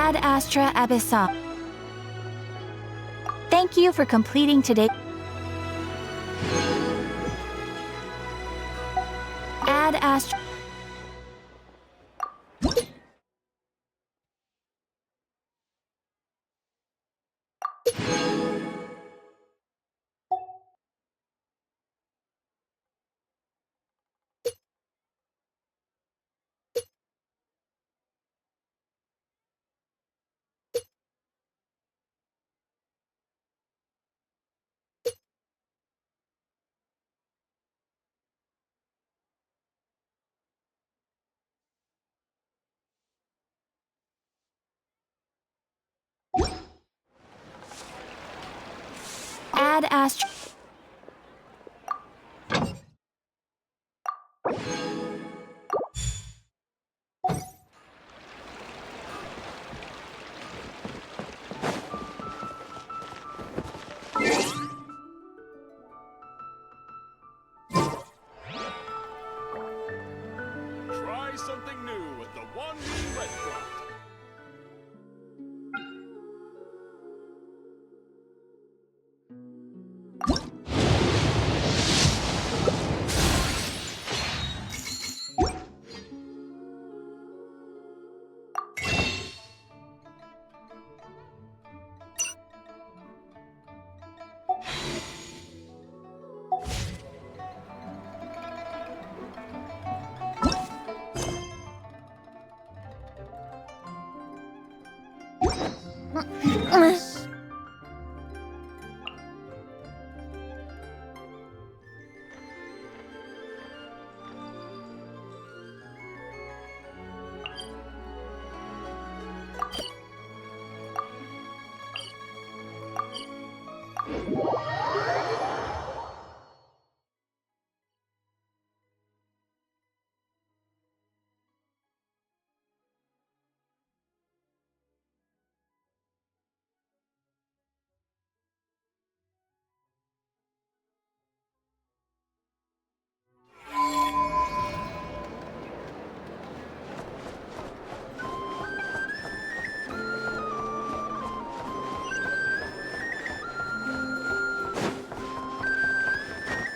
Ad Astra Abyssa. Thank you for completing today. Ad Astra. Ad Astra. Try something new with the one new red drop.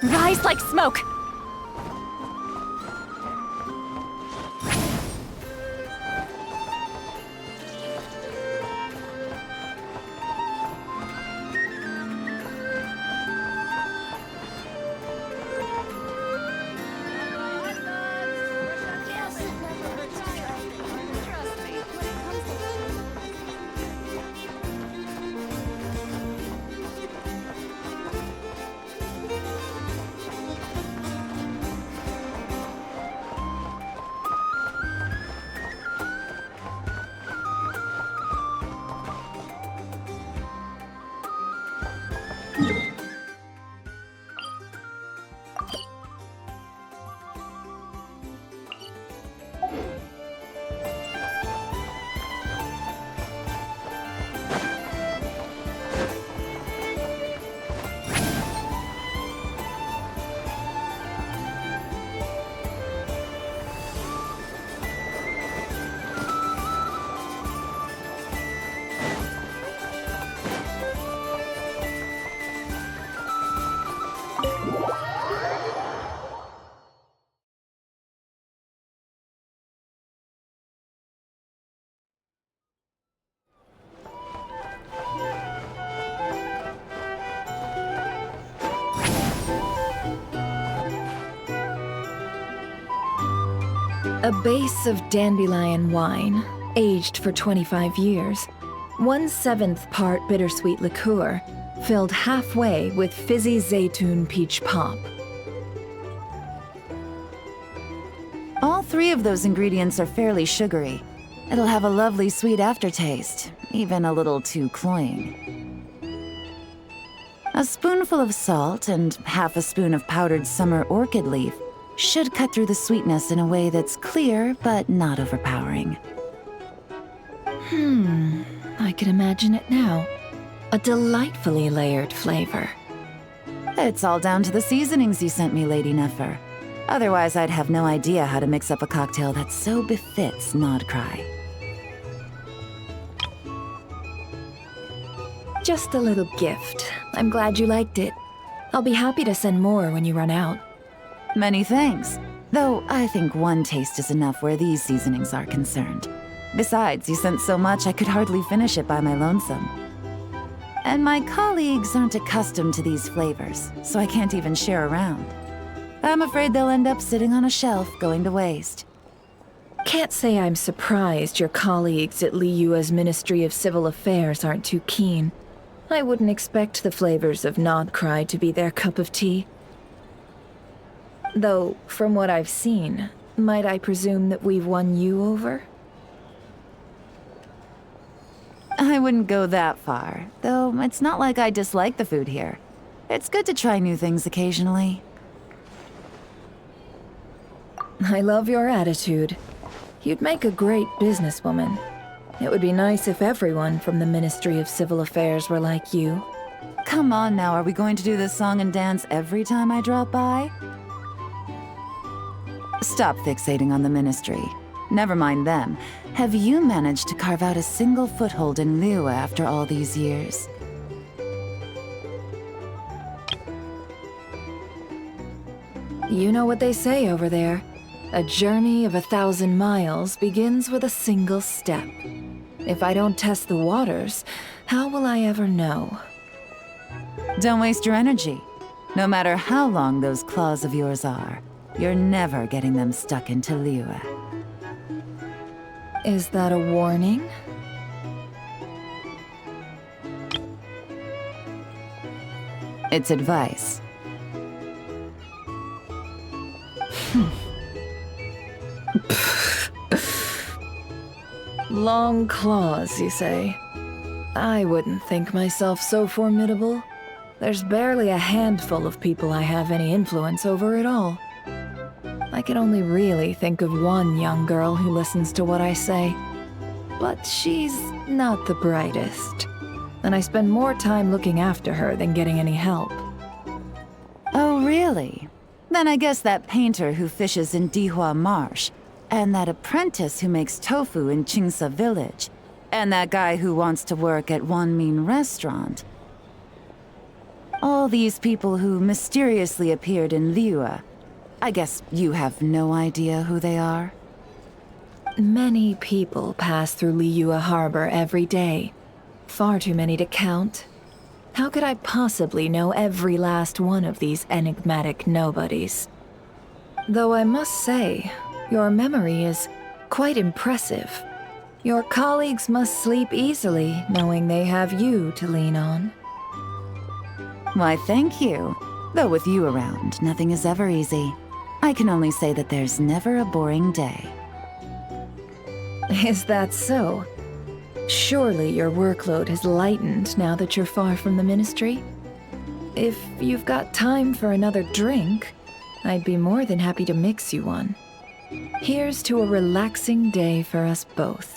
Rise like smoke! A base of dandelion wine, aged for 25 years. 1/7 part bittersweet liqueur, filled halfway with fizzy zaytun peach pop. All three of those ingredients are fairly sugary. It'll have a lovely sweet aftertaste, even a little too cloying. A spoonful of salt and half a spoon of powdered summer orchid leaf should cut through the sweetness in a way that's clear but not overpowering. I can imagine it now. A delightfully layered flavor. It's all down to the seasonings you sent me, Lady NEFER. Otherwise, I'd have no idea how to mix up a cocktail that so befits Nod-Krai. Just a little gift. I'm glad you liked it. I'll be happy to send more when you run out. Many thanks. Though I think one taste is enough where these seasonings are concerned. Besides, you sent so much I could hardly finish it by my lonesome. And my colleagues aren't accustomed to these flavors, so I can't even share around. I'm afraid they'll end up sitting on a shelf, going to waste. Can't say I'm surprised your colleagues at Liyue's Ministry of Civil Affairs aren't too keen. I wouldn't expect the flavors of Nod-Krai to be their cup of tea. Though, from what I've seen, might I presume that we've won you over? I wouldn't go that far, though it's not like I dislike the food here. It's good to try new things occasionally. I love your attitude. You'd make a great businesswoman. It would be nice if everyone from the Ministry of Civil Affairs were like you. Come on now, are we going to do this song and dance every time I drop by? Stop fixating on the Ministry. Never mind them. Have you managed to carve out a single foothold in Liyue after all these years? You know what they say over there. A journey of 1,000 miles begins with a single step. If I don't test the waters, how will I ever know? Don't waste your energy. No matter how long those claws of yours are, you're never getting them stuck into Liyue. Is that a warning? It's advice. Long claws, you say? I wouldn't think myself so formidable. There's barely a handful of people I have any influence over at all. I can only really think of one young girl who listens to what I say. But she's not the brightest. And I spend more time looking after her than getting any help. Oh, really? Then I guess that painter who fishes in Dihua Marsh, and that apprentice who makes tofu in Qingsa Village, and that guy who wants to work at Wanmin Restaurant. All these people who mysteriously appeared in Liyue. I guess you have no idea who they are? Many people pass through Liyue Harbor every day. Far too many to count. How could I possibly know every last one of these enigmatic nobodies? Though I must say, your memory is quite impressive. Your colleagues must sleep easily, knowing they have you to lean on. Why, thank you. Though with you around, nothing is ever easy. I can only say that there's never a boring day. Is that so? Surely your workload has lightened now that you're far from the Ministry? If you've got time for another drink, I'd be more than happy to mix you one. Here's to a relaxing day for us both.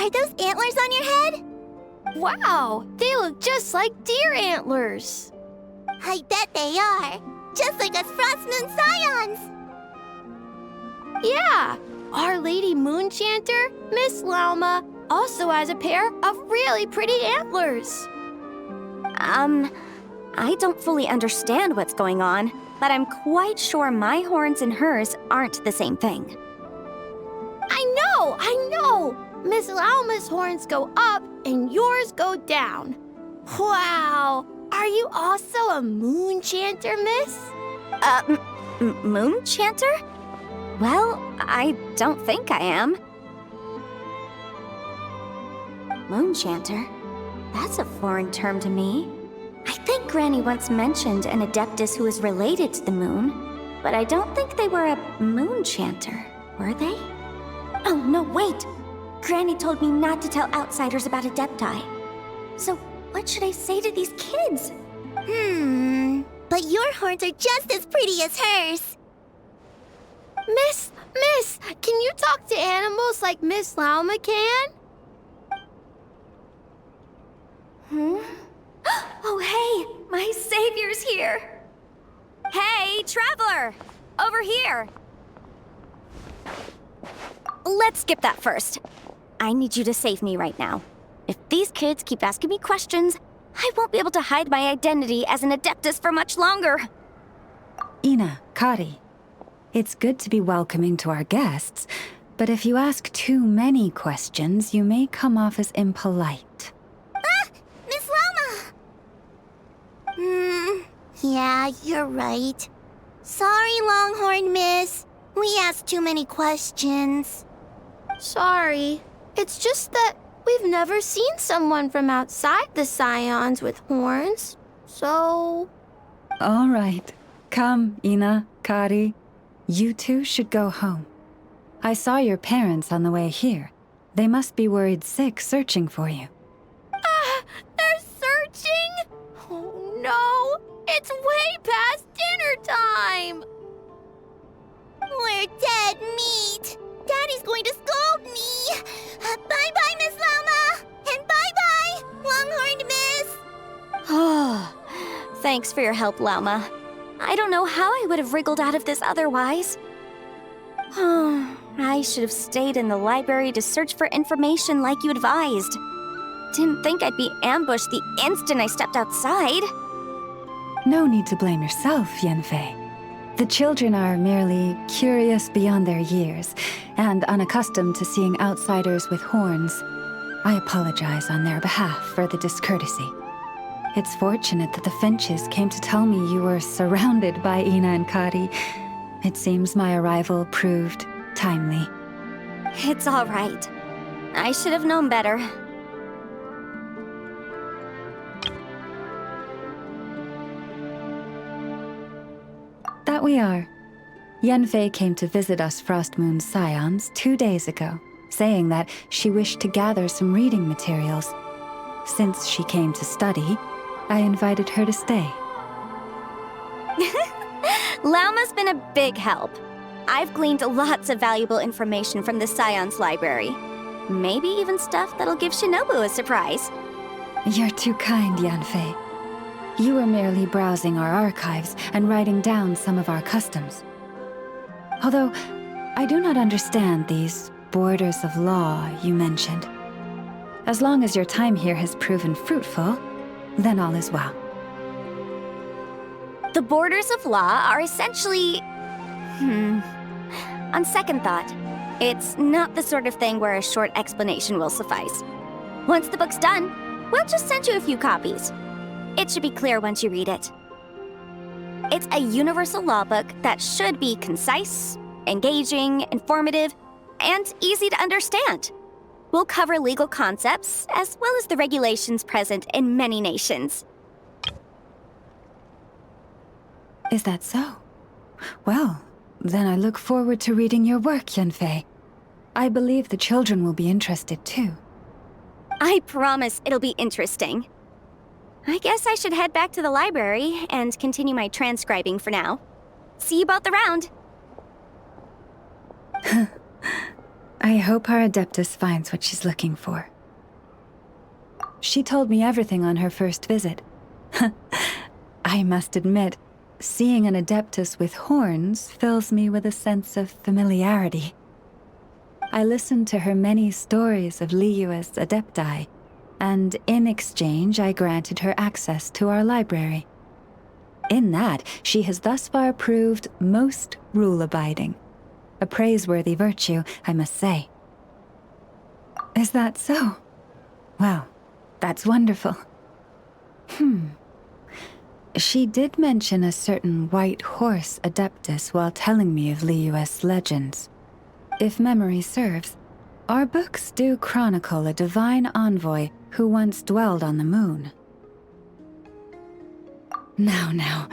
Are those antlers on your head? Wow, they look just like deer antlers. I bet they are. Just like us Frost Moon Scions. Yeah, our Lady Moonchanter, Miss LAUMA, also has a pair of really pretty antlers. I don't fully understand what's going on, but I'm quite sure my horns and hers aren't the same thing. I know! Miss LAUMA's horns go up and yours go down. Wow! Are you also a Moonchanter, miss? Moonchanter? Well, I don't think I am. Moonchanter? That's a foreign term to me. I think Granny once mentioned an Adeptus who is related to the moon, but I don't think they were a Moonchanter, were they? Oh, no, wait! Granny told me not to tell outsiders about Adepti. So, what should I say to these kids? But your horns are just as pretty as hers. Miss, can you talk to animals like Miss LAUMA can? Oh, hey! My savior's here! Hey, traveler! Over here! Let's skip that first. I need you to save me right now. If these kids keep asking me questions, I won't be able to hide my identity as an Adeptus for much longer. Ina, Kari, it's good to be welcoming to our guests, but if you ask too many questions, you may come off as impolite. Miss LAUMA! Yeah, you're right. Sorry, Longhorn Miss. We asked too many questions. Sorry. It's just that we've never seen someone from outside the Scions with horns, so... All right. Come, Ina, Kari. You two should go home. I saw your parents on the way here. They must be worried sick searching for you. They're searching? Oh no! It's way past dinner time! We're dead meat. Daddy's going to scold me. Bye-bye, Miss LAUMA. And bye-bye, Longhorned Miss. Thanks for your help, Lauma. I don't know how I would have wriggled out of this otherwise. I should have stayed in the library to search for information like you advised. Didn't think I'd be ambushed the instant I stepped outside. No need to blame yourself, Yanfei. The children are merely curious beyond their years and unaccustomed to seeing outsiders with horns. I apologize on their behalf for the discourtesy. It's fortunate that the Finches came to tell me you were surrounded by Ina and Kari. It seems my arrival proved timely. It's all right. I should have known better. That we are. Yanfei came to visit us Frostmoon's scions 2 days ago, saying that she wished to gather some reading materials. Since she came to study, I invited her to stay. Lauma's been a big help. I've gleaned lots of valuable information from the Scion's library. Maybe even stuff that'll give Shinobu a surprise. You're too kind, Yanfei. You were merely browsing our archives and writing down some of our customs. Although, I do not understand these borders of law you mentioned. As long as your time here has proven fruitful, then all is well. The borders of law are essentially... On second thought, it's not the sort of thing where a short explanation will suffice. Once the book's done, we'll just send you a few copies. It should be clear once you read it. It's a universal law book that should be concise, engaging, informative, and easy to understand. We'll cover legal concepts, as well as the regulations present in many nations. Is that so? Well, then I look forward to reading your work, Yanfei. I believe the children will be interested too. I promise it'll be interesting. I guess I should head back to the library and continue my transcribing for now. See you both around. I hope our Adeptus finds what she's looking for. She told me everything on her first visit. I must admit, seeing an Adeptus with horns fills me with a sense of familiarity. I listened to her many stories of Liyue's Adepti, and in exchange I granted her access to our library. In that, she has thus far proved most rule-abiding. A praiseworthy virtue, I must say. Is that so? Well, that's wonderful. She did mention a certain white horse Adeptus while telling me of Liyue's legends. If memory serves, our books do chronicle a divine envoy who once dwelled on the moon. Now,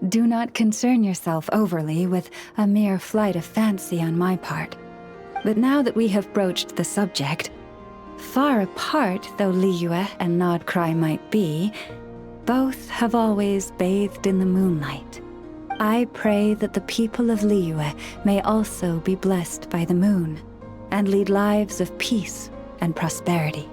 do not concern yourself overly with a mere flight of fancy on my part. But now that we have broached the subject, far apart though Liyue and Nod-Krai might be, both have always bathed in the moonlight. I pray that the people of Liyue may also be blessed by the moon, and lead lives of peace and prosperity.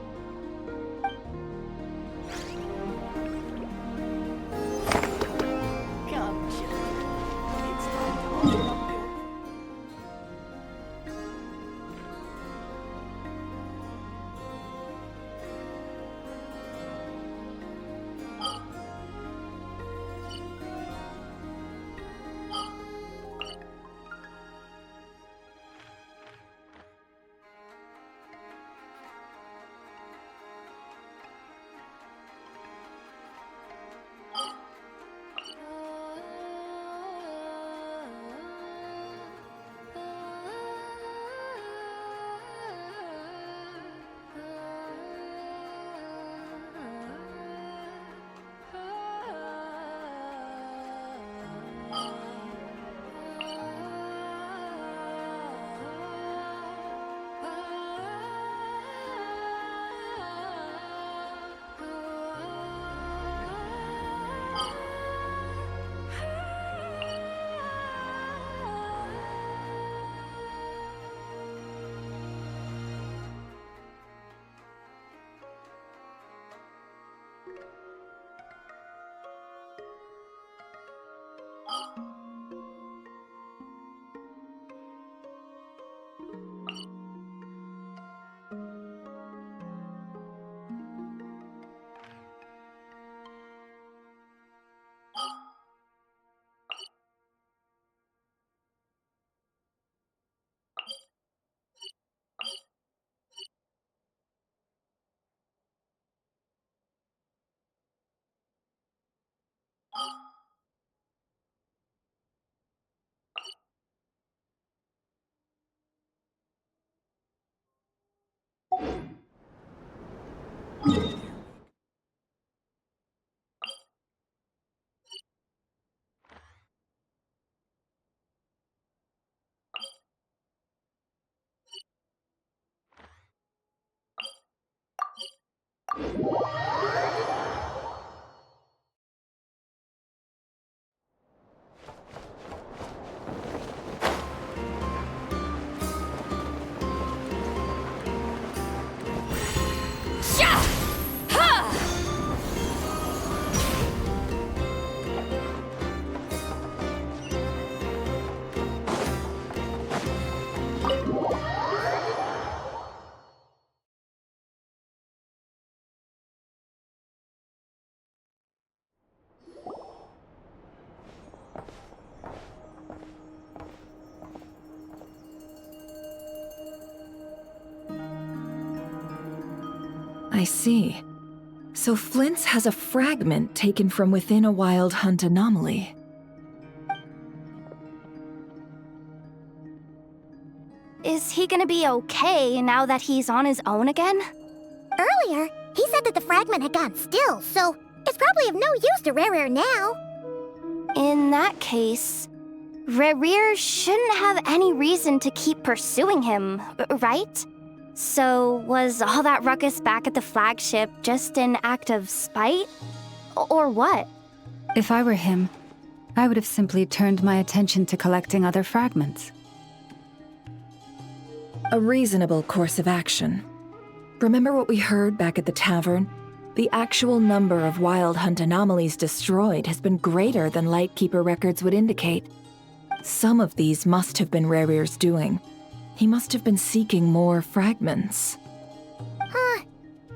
I see. So Flint's has a fragment taken from within a wild hunt anomaly. Is he gonna be okay now that he's on his own again? Earlier, he said that the fragment had gone still, so it's probably of no use to Rare now. In that case, Rare shouldn't have any reason to keep pursuing him, right? So, was all that ruckus back at the flagship just an act of spite? Or what? If I were him, I would have simply turned my attention to collecting other fragments. A reasonable course of action. Remember what we heard back at the tavern? The actual number of wild hunt anomalies destroyed has been greater than Lightkeeper records would indicate. Some of these must have been Rare's doing. He must have been seeking more fragments.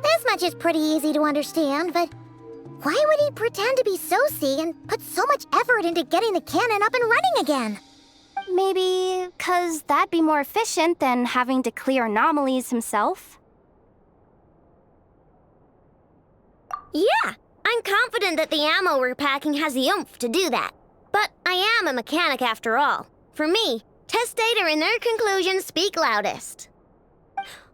This much is pretty easy to understand, but why would he pretend to be Soci and put so much effort into getting the cannon up and running again? Maybe 'cause that'd be more efficient than having to clear anomalies himself? Yeah, I'm confident that the ammo we're packing has the oomph to do that. But I am a mechanic after all. For me, test data and their conclusions speak loudest.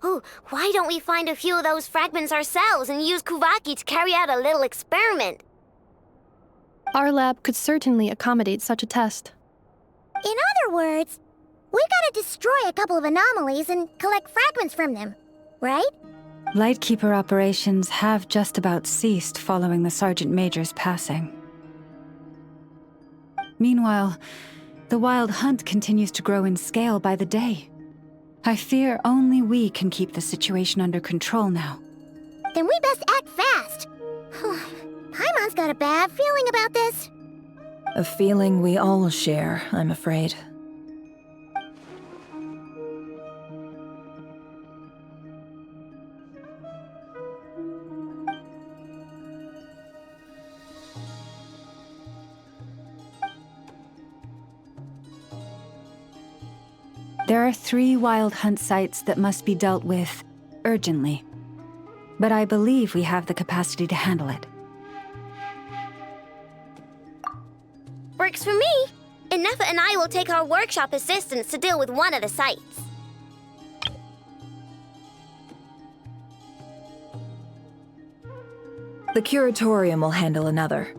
Oh, why don't we find a few of those fragments ourselves and use Kuvaki to carry out a little experiment? Our lab could certainly accommodate such a test. In other words, we gotta destroy a couple of anomalies and collect fragments from them, right? Lightkeeper operations have just about ceased following the Sergeant Major's passing. Meanwhile, the wild hunt continues to grow in scale by the day. I fear only we can keep the situation under control now. Then we best act fast. Paimon's got a bad feeling about this. A feeling we all share, I'm afraid. There are 3 wild hunt sites that must be dealt with urgently. But I believe we have the capacity to handle it. Works for me. INEFFA and I will take our workshop assistants to deal with one of the sites. The Curatorium will handle another.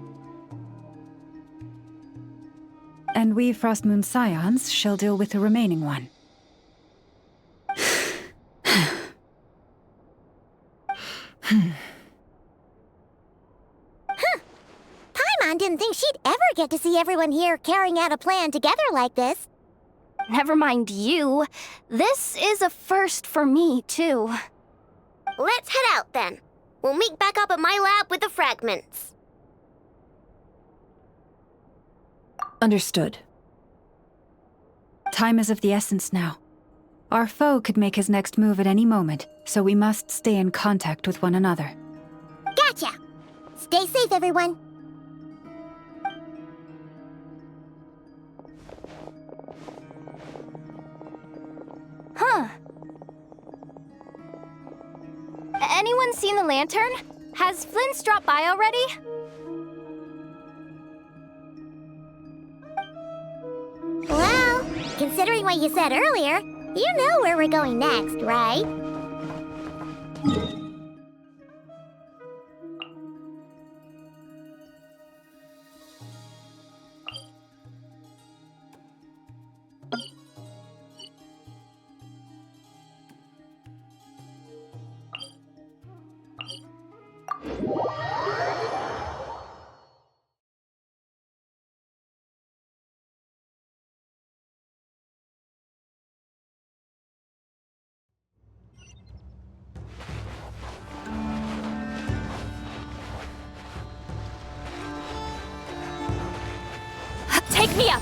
And we Frostmoon Scions shall deal with the remaining one. Paimon didn't think she'd ever get to see everyone here carrying out a plan together like this. Never mind you. This is a first for me, too. Let's head out then. We'll meet back up at my lab with the fragments. Understood. Time is of the essence now. Our foe could make his next move at any moment, so we must stay in contact with one another. Gotcha! Stay safe, everyone. Huh. Anyone seen the lantern? Has Flint's dropped by already? Well, considering what you said earlier, you know where we're going next, right? me up!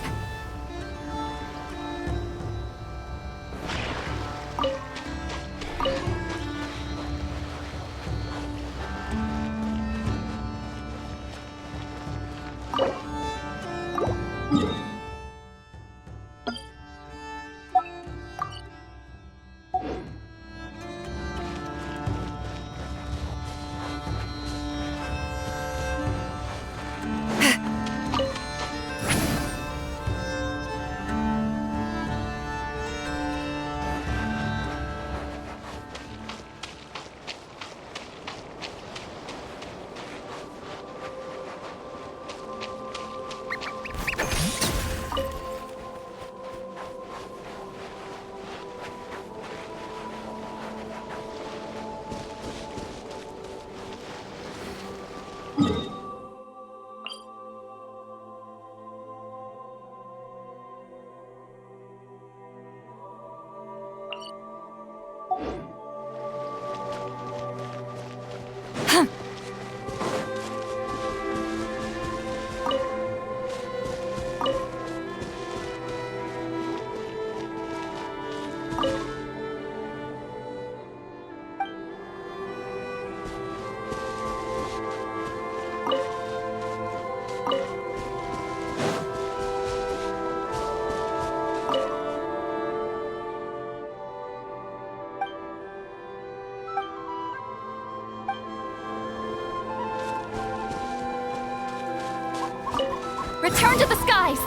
Return to the skies!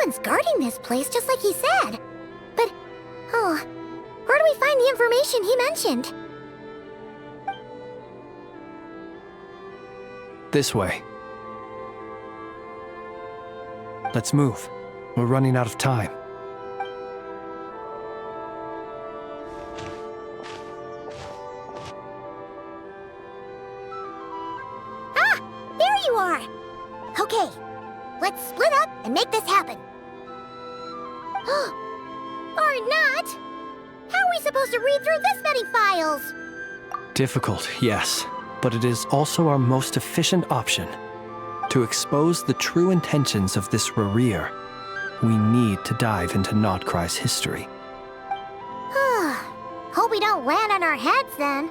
Someone's guarding this place just like he said. But, where do we find the information he mentioned? This way. Let's move. We're running out of time. Ah! There you are! Okay, let's split up and make this happen. Or not! How are we supposed to read through this many files? Difficult, yes, but it is also our most efficient option. To expose the true intentions of this Rereer, we need to dive into Nod-Krai's history. Hope we don't land on our heads then.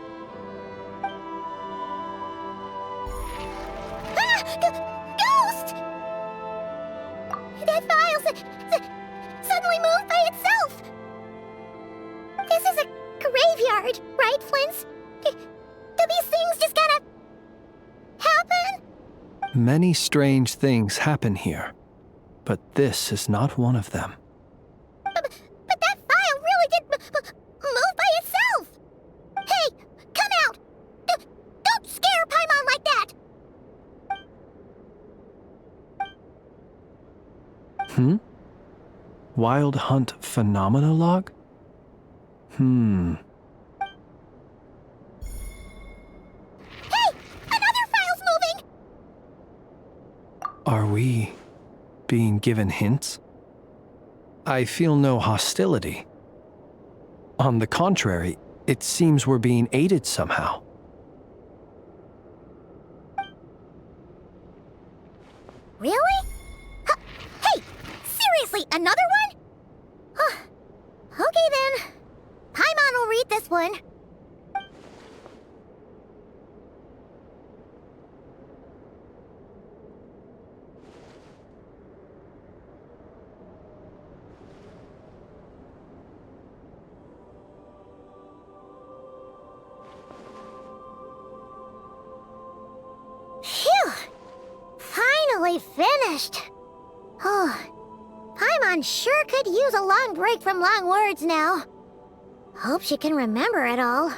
That file suddenly moved by itself! This is a graveyard, right, Flint? Do these things just gotta happen? Many strange things happen here, but this is not one of them. But that file really did move by itself! Hey, come out! Don't scare Paimon like that! Wild Hunt Phenomenologue? Hey! Another file's moving! Are we being given hints? I feel no hostility. On the contrary, it seems we're being aided somehow. Really? Hey! Seriously, another one? Okay then. Paimon will read this one. Phew! Finally finished. Oh, Paimon sure could use a long break from long words now. Hope she can remember it all.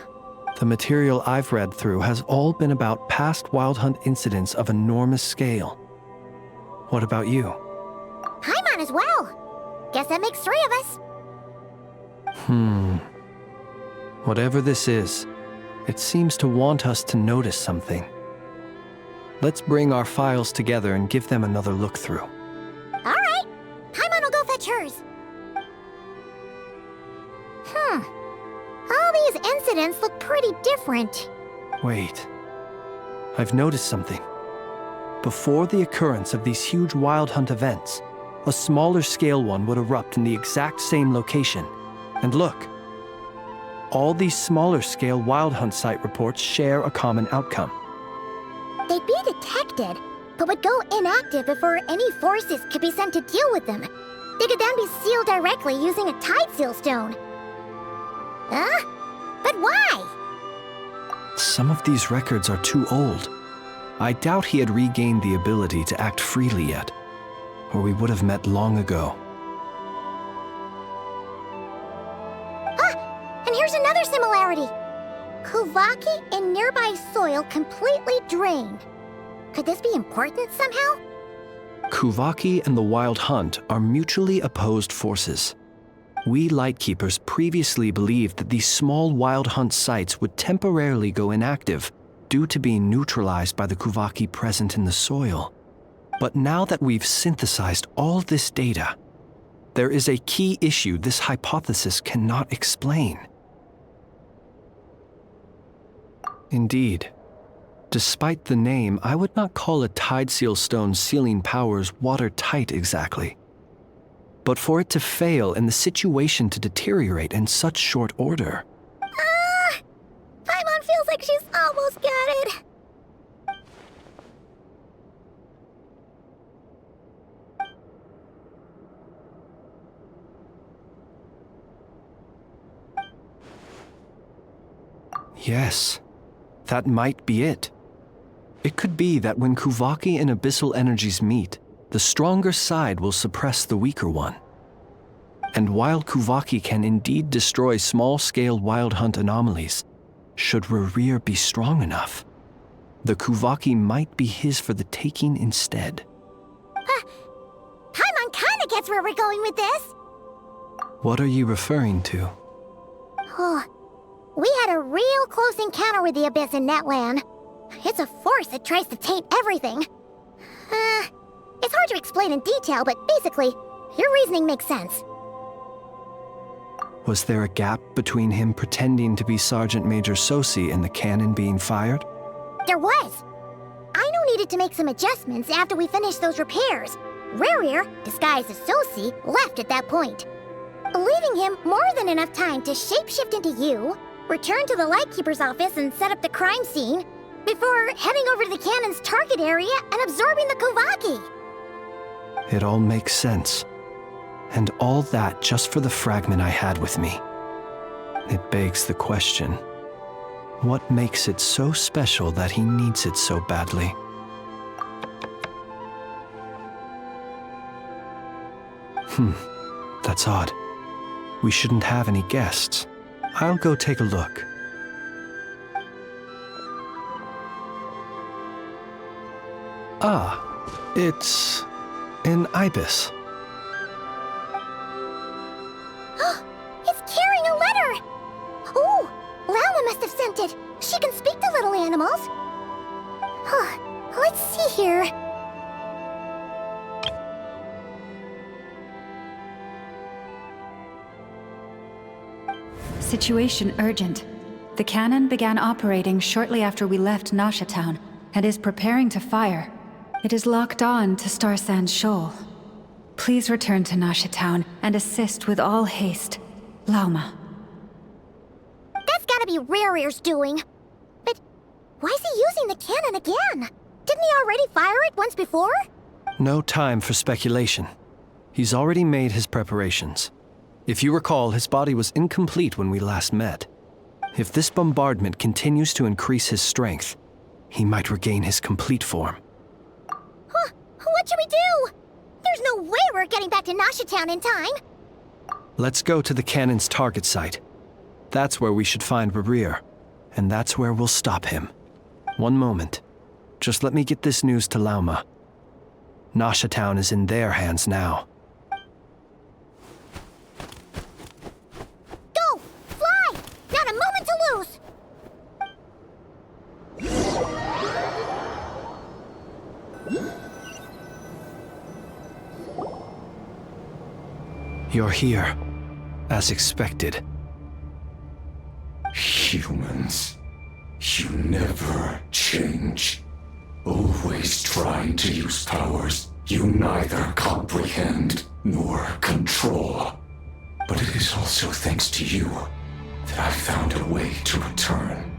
The material I've read through has all been about past Wild Hunt incidents of enormous scale. What about you? Paimon as well. Guess that makes 3 of us. Whatever this is, it seems to want us to notice something. Let's bring our files together and give them another look through. All right. Paimon will go fetch hers. All these incidents look pretty different. Wait. I've noticed something. Before the occurrence of these huge Wild Hunt events, a smaller scale one would erupt in the exact same location. And look. All these smaller scale Wild Hunt site reports share a common outcome. They'd be detected, but would go inactive before any forces could be sent to deal with them. They could then be sealed directly using a tide seal stone. Huh? But why? Some of these records are too old. I doubt he had regained the ability to act freely yet, or we would have met long ago. And here's another similarity. Kuvaki in nearby soil completely drained. Could this be important somehow? Kuvaki and the Wild Hunt are mutually opposed forces. We Lightkeepers previously believed that these small Wild Hunt sites would temporarily go inactive due to being neutralized by the Kuvaki present in the soil. But now that we've synthesized all this data, there is a key issue this hypothesis cannot explain. Indeed, despite the name, I would not call a tide seal stone's sealing powers watertight exactly. But for it to fail and the situation to deteriorate in such short order. Paimon feels like she's almost got it. Yes, that might be it. It could be that when Kuvaki and abyssal energies meet, the stronger side will suppress the weaker one. And while Kuvaki can indeed destroy small-scale Wild Hunt anomalies, should Rerir be strong enough, the Kuvaki might be his for the taking instead. Paimon kinda gets where we're going with this. What are you referring to? Oh, we had a real close encounter with the Abyss in Netland. It's a force that tries to taint everything. It's hard to explain in detail, but basically, your reasoning makes sense. Was there a gap between him pretending to be Sergeant Major Sosi and the cannon being fired? There was. Aino needed to make some adjustments after we finished those repairs. Rerir, disguised as Sosi, left at that point, leaving him more than enough time to shapeshift into you, return to the Lightkeeper's office and set up the crime scene, before heading over to the cannon's target area and absorbing the Kuvaki. It all makes sense. And all that just for the fragment I had with me. It begs the question, what makes it so special that he needs it so badly? That's odd. We shouldn't have any guests. I'll go take a look. Ah, it's an ibis. It's carrying a letter! Oh, LAUMA must have sent it. She can speak to little animals. Huh, let's see here. Situation urgent. The cannon began operating shortly after we left Nasha Town and is preparing to fire. It is locked on to Star Sand Shoal. Please return to Nasha Town and assist with all haste. LAUMA. That's gotta be Rarear's doing. But why is he using the cannon again? Didn't he already fire it once before? No time for speculation. He's already made his preparations. If you recall, his body was incomplete when we last met. If this bombardment continues to increase his strength, he might regain his complete form. Huh, what should we do? There's no way we're getting back to Nasha Town in time. Let's go to the cannon's target site. That's where we should find Rarear, and that's where we'll stop him. One moment. Just let me get this news to LAUMA. Nasha Town is in their hands now. Go! Fly! Not a moment to lose! You're here, as expected. Humans, you never change. Always trying to use powers you neither comprehend nor control. But it is also thanks to you that I found a way to return.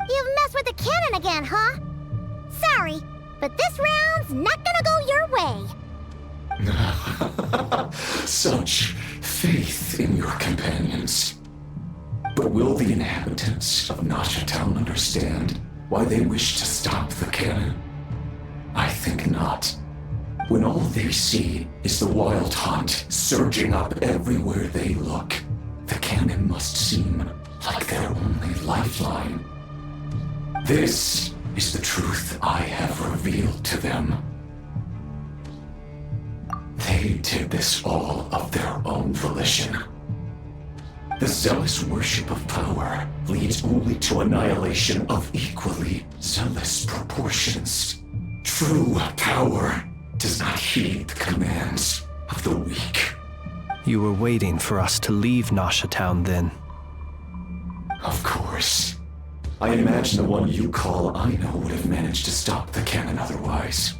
You've messed with the cannon again, huh? Sorry, but this round's not gonna go your way. Such faith in your companions. But will the inhabitants of Nasha Town understand why they wish to stop the cannon? I think not. When all they see is the wild hunt surging up everywhere they look, the cannon must seem like their only lifeline. This is the truth I have revealed to them. They did this all of their own volition. The zealous worship of power leads only to annihilation of equally zealous proportions. True power does not heed the commands of the weak. You were waiting for us to leave Nasha Town then. Of course. I imagine the one you call Aino would have managed to stop the cannon otherwise.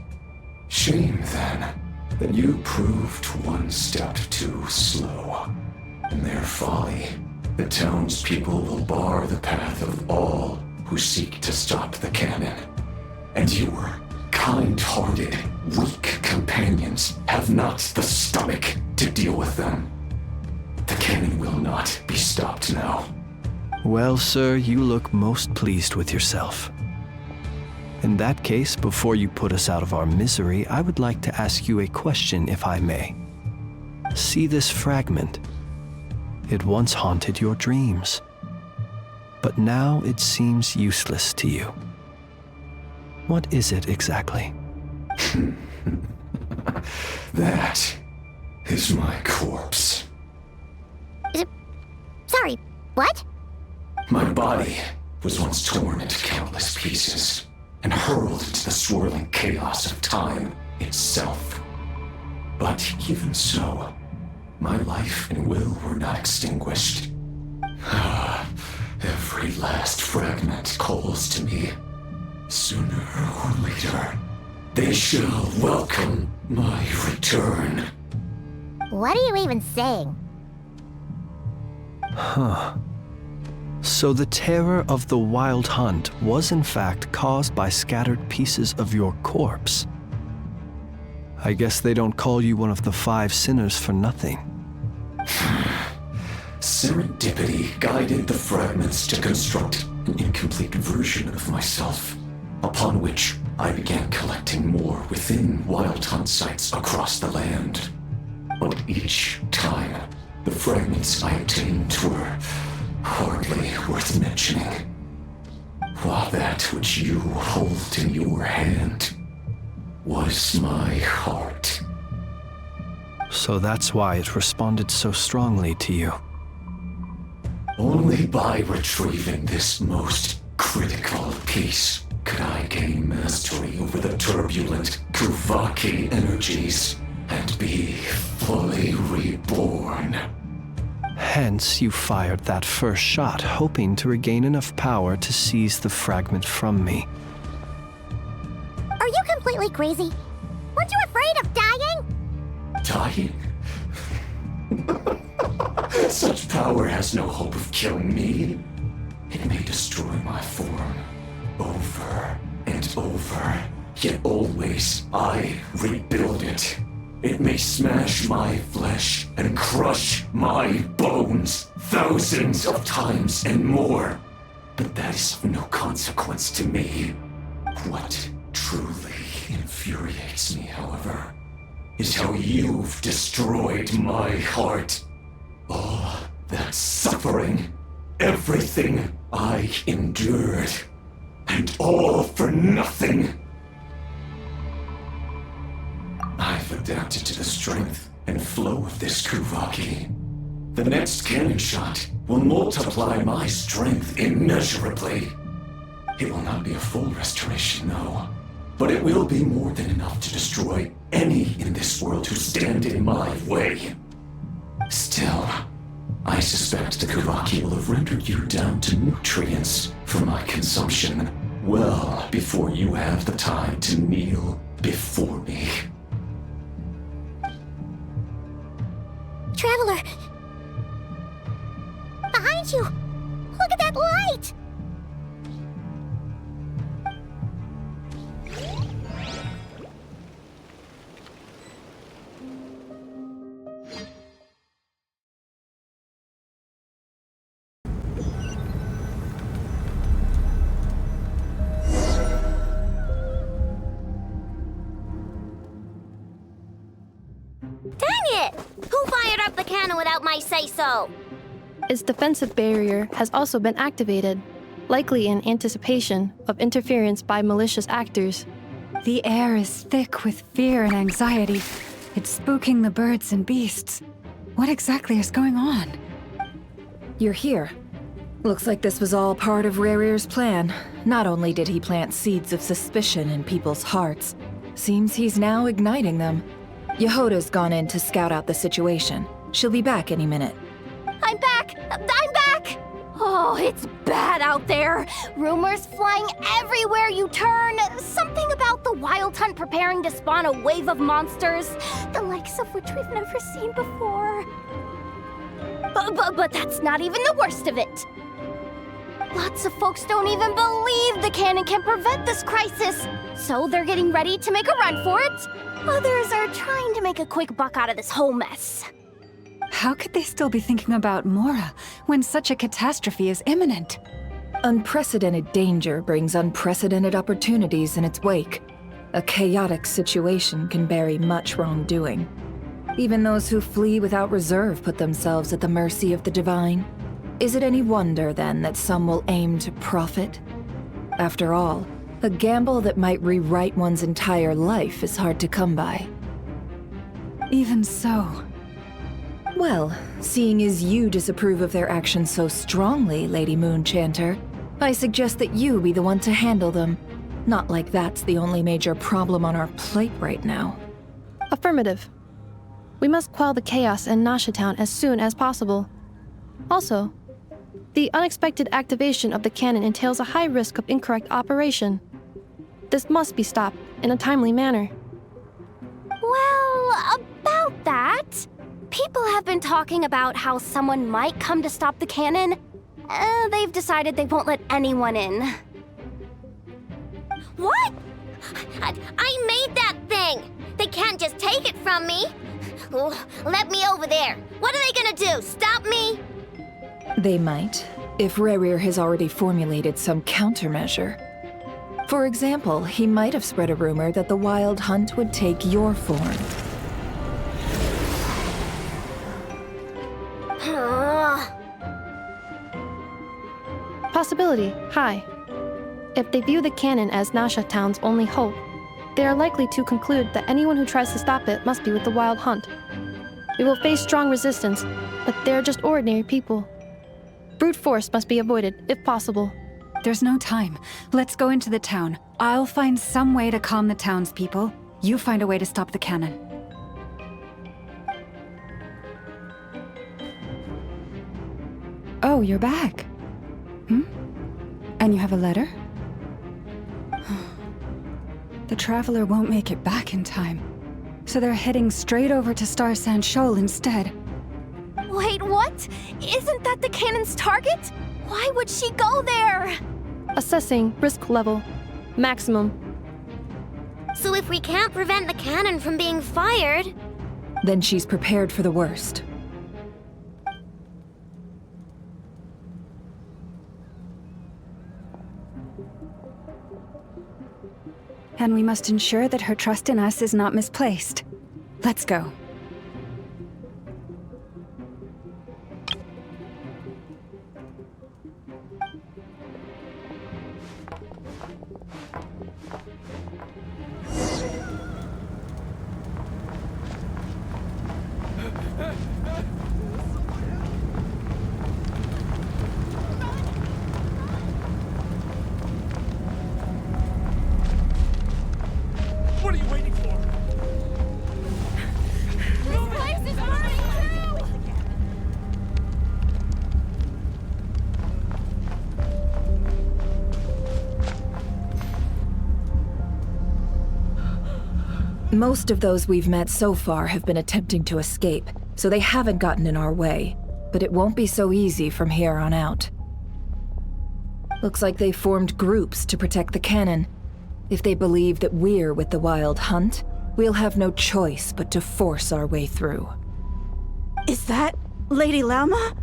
Shame, then, that you proved one step too slow. In their folly, the townspeople will bar the path of all who seek to stop the cannon. And your kind-hearted, weak companions have not the stomach to deal with them. The cannon will not be stopped now. Well, sir, you look most pleased with yourself. In that case, before you put us out of our misery, I would like to ask you a question, if I may. See this fragment? It once haunted your dreams, but now it seems useless to you. What is it exactly? That is my corpse. Sorry, what? My body was once torn into countless pieces and hurled into the swirling chaos of time itself. But even so, my life and will were not extinguished. Every last fragment calls to me. Sooner or later, they shall welcome my return. What are you even saying? Huh. So the terror of the Wild Hunt was in fact caused by scattered pieces of your corpse. I guess they don't call you one of the 5 sinners for nothing. Serendipity guided the fragments to construct an incomplete version of myself, upon which I began collecting more within Wild Hunt sites across the land. But each time, the fragments I obtained were hardly worth mentioning. While that which you hold in your hand was my heart. So that's why it responded so strongly to you. Only by retrieving this most critical piece could I gain mastery over the turbulent Wacky energies and be fully reborn. Hence, you fired that first shot, hoping to regain enough power to seize the fragment from me. Are you completely crazy? Weren't you afraid of dying? Dying? Such power has no hope of killing me. It may destroy my form over and over, yet always I rebuild it. It may smash my flesh and crush my bones thousands of times and more. But that is of no consequence to me. What truly infuriates me, however, is how you've destroyed my heart. All that suffering, everything I endured, and all for nothing. I've adapted to the strength and flow of this Wacky. The next cannon shot will multiply my strength immeasurably. It will not be a full restoration, no, but it will be more than enough to destroy any in this world who stand in my way. Still, I suspect the Wacky will have rendered you down to nutrients for my consumption well before you have the time to kneel before me. Traveler! Behind you! Look at that light! Dang it! Who fired up the cannon without my say-so? Its defensive barrier has also been activated, likely in anticipation of interference by malicious actors. The air is thick with fear and anxiety. It's spooking the birds and beasts. What exactly is going on? You're here. Looks like this was all part of Rarir's plan. Not only did he plant seeds of suspicion in people's hearts, seems he's now igniting them. Jahoda's gone in to scout out the situation. She'll be back any minute. I'm back! I'm back! Oh, it's bad out there. Rumors flying everywhere you turn. Something about the Wild Hunt preparing to spawn a wave of monsters, the likes of which we've never seen before. But that's not even the worst of it. Lots of folks don't even believe the cannon can prevent this crisis, so they're getting ready to make a run for it. Others are trying to make a quick buck out of this whole mess. How could they still be thinking about Mora when such a catastrophe is imminent? Unprecedented danger brings unprecedented opportunities in its wake. A chaotic situation can bury much wrongdoing. Even those who flee without reserve put themselves at the mercy of the divine. Is it any wonder, then, that some will aim to profit? After all, a gamble that might rewrite one's entire life is hard to come by. Even so. Well, seeing as you disapprove of their actions so strongly, Lady Moonchanter, I suggest that you be the one to handle them. Not like that's the only major problem on our plate right now. Affirmative. We must quell the chaos in Nasha Town as soon as possible. Also, the unexpected activation of the cannon entails a high risk of incorrect operation. This must be stopped in a timely manner. Well, about that, people have been talking about how someone might come to stop the cannon, they've decided they won't let anyone in. What? I made that thing! They can't just take it from me! Let me over there! What are they gonna do? Stop me? They might, if Rerir has already formulated some countermeasure. For example, he might have spread a rumor that the Wild Hunt would take your form. Possibility, high. If they view the cannon as Nasha Town's only hope, they are likely to conclude that anyone who tries to stop it must be with the Wild Hunt. We will face strong resistance, but they're just ordinary people. Brute force must be avoided, if possible. There's no time. Let's go into the town. I'll find some way to calm the townspeople. You find a way to stop the cannon. Oh, you're back. And you have a letter? The Traveler won't make it back in time. So they're heading straight over to Star Sand Shoal instead. Wait, what? Isn't that the cannon's target? Why would she go there? Assessing risk level. Maximum. So if we can't prevent the cannon from being fired... Then she's prepared for the worst. And we must ensure that her trust in us is not misplaced. Let's go. What are you waiting for? This place is burning too! Most of those we've met so far have been attempting to escape, so they haven't gotten in our way. But it won't be so easy from here on out. Looks like they formed groups to protect the cannon. If they believe that we're with the Wild Hunt, we'll have no choice but to force our way through. Is that Lady LAUMA?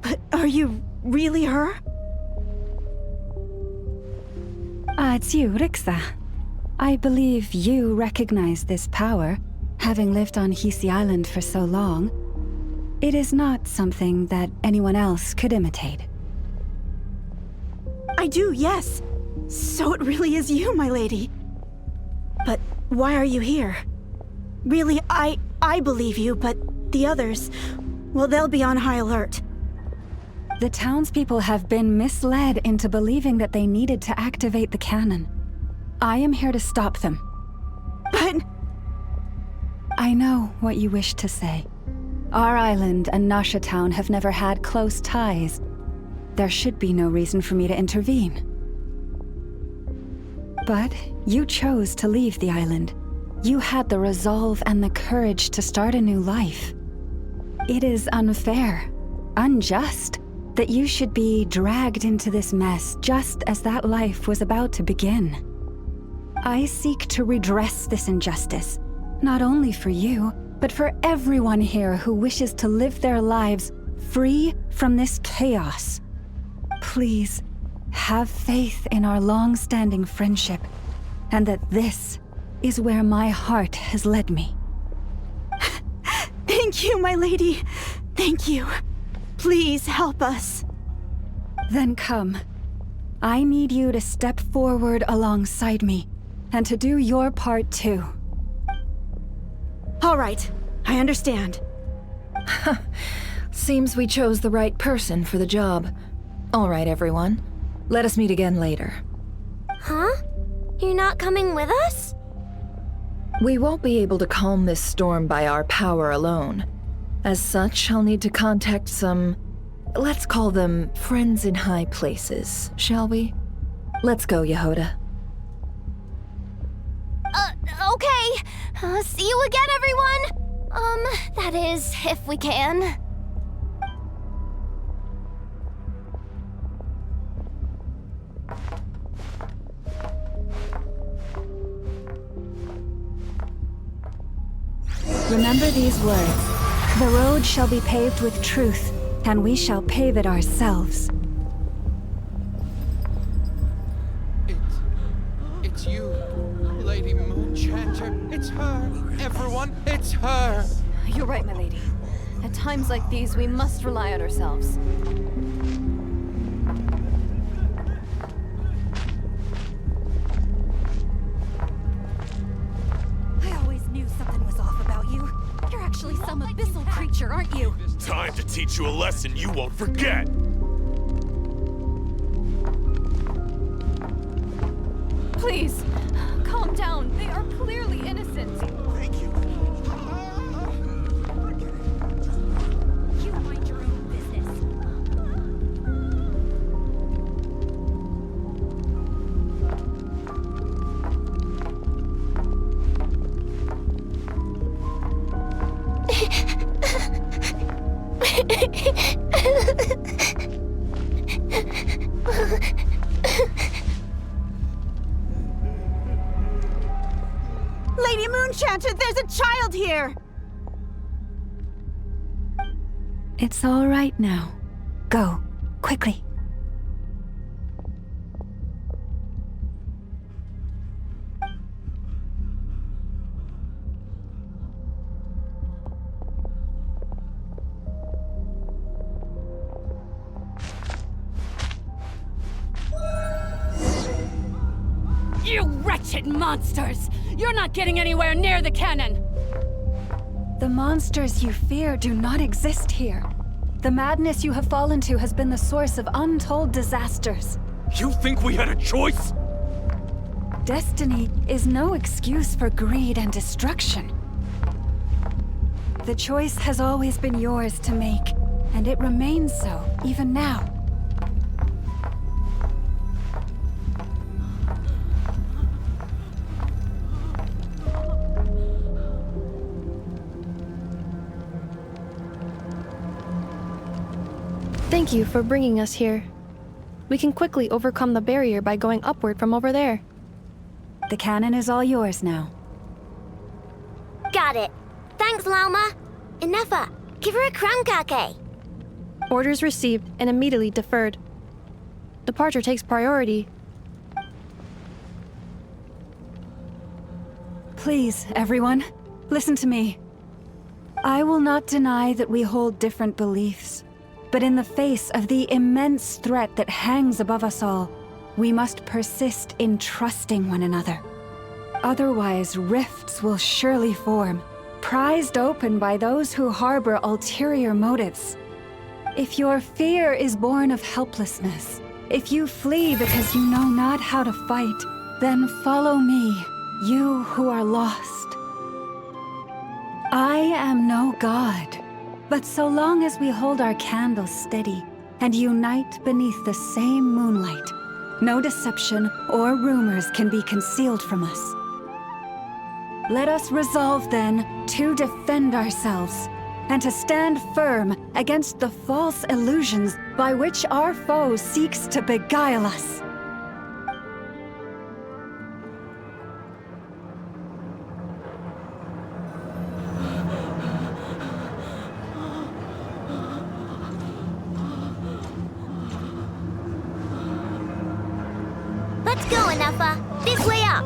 But are you really her? It's you, Rixa. I believe you recognize this power, having lived on Hisi Island for so long. It is not something that anyone else could imitate. I do, yes. So it really is you, my lady. But why are you here? Really, I believe you, but the others, well, they'll be on high alert. The townspeople have been misled into believing that they needed to activate the cannon. I am here to stop them. But... I know what you wish to say. Our island and Nasha Town have never had close ties. There should be no reason for me to intervene. But you chose to leave the island. You had the resolve and the courage to start a new life. It is unfair, unjust, that you should be dragged into this mess just as that life was about to begin. I seek to redress this injustice, not only for you, but for everyone here who wishes to live their lives free from this chaos. Please, have faith in our long-standing friendship, and that this is where my heart has led me. Thank you, my lady. Thank you. Please help us. Then come. I need you to step forward alongside me, and to do your part too. All right, I understand. Seems we chose the right person for the job. All right, everyone. Let us meet again later. Huh? You're not coming with us? We won't be able to calm this storm by our power alone. As such, I'll need to contact some... let's call them friends in high places, shall we? Let's go, Jahoda. Okay. See you again, everyone! That is, if we can. Remember these words. The road shall be paved with truth, and we shall pave it ourselves. It's you, Lady Moonchanter. It's her. Everyone, it's her. You're right, my lady. At times like these, we must rely on ourselves. I always knew something was off about you. You're actually some abyssal creature, aren't you? Time to teach you a lesson you won't forget. Please, calm down. They are clearly innocent. Thank you. You mind your own business. Lady Moonchanter, there's a child here! It's all right now. Go, quickly. You wretched monsters! You're not getting anywhere near the cannon! The monsters you fear do not exist here. The madness you have fallen to has been the source of untold disasters. You think we had a choice? Destiny is no excuse for greed and destruction. The choice has always been yours to make, and it remains so, even now. Thank you for bringing us here. We can quickly overcome the barrier by going upward from over there. The cannon is all yours now. Got it. Thanks, LAUMA. INEFFA, give her a crown kake. Orders received and immediately deferred. Departure takes priority. Please, everyone, listen to me. I will not deny that we hold different beliefs. But in the face of the immense threat that hangs above us all, we must persist in trusting one another. Otherwise, rifts will surely form, prized open by those who harbor ulterior motives. If your fear is born of helplessness, if you flee because you know not how to fight, then follow me, you who are lost. I am no god. But so long as we hold our candles steady and unite beneath the same moonlight, no deception or rumors can be concealed from us. Let us resolve then to defend ourselves and to stand firm against the false illusions by which our foe seeks to beguile us. Let's go, INEFFA. This way up.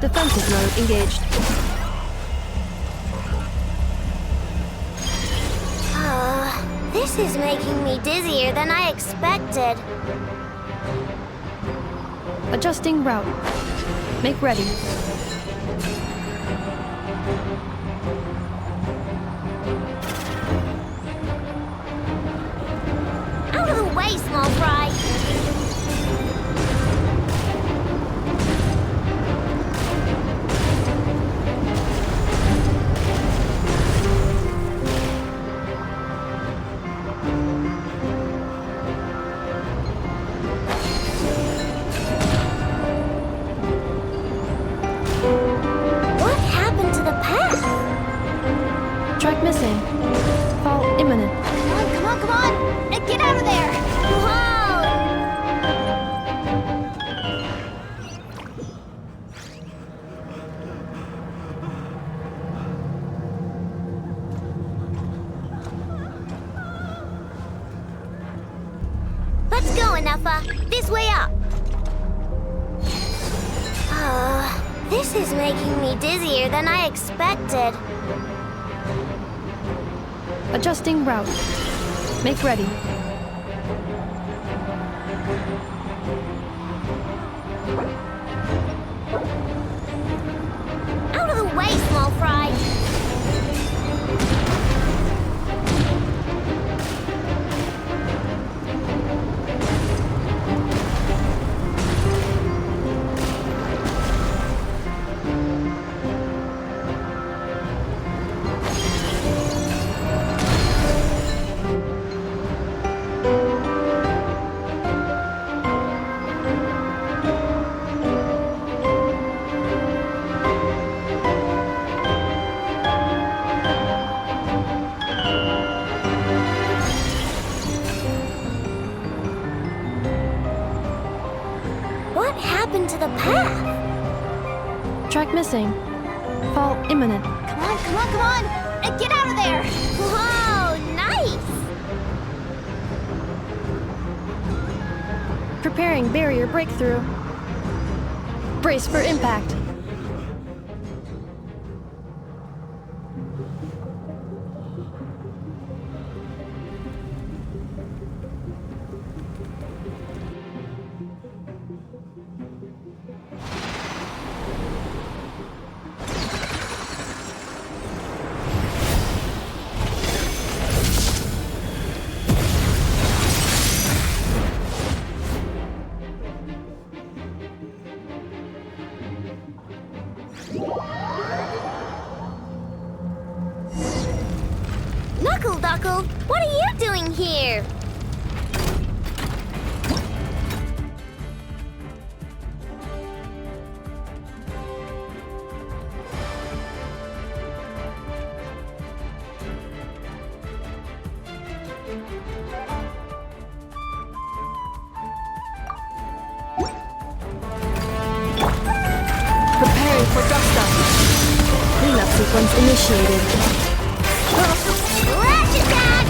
Defensive mode engaged. This is making me dizzier than I expected. Adjusting route. Make ready. Out of the way, small fry. What happened to the path? Track missing. Fall imminent. Come on, come on, come on! Get out of there! Whoa! INEFFA. This way up. This is making me dizzier than I expected. Adjusting route. Make ready. Out of the way, small fry. To the path. Track missing. Fall imminent. Come on, come on, come on! Get out of there! Whoa, nice! Preparing barrier breakthrough. Brace for impact. Knuckle, what are you doing here? Preparing for dust up. Cleanup sequence initiated. Lash attack!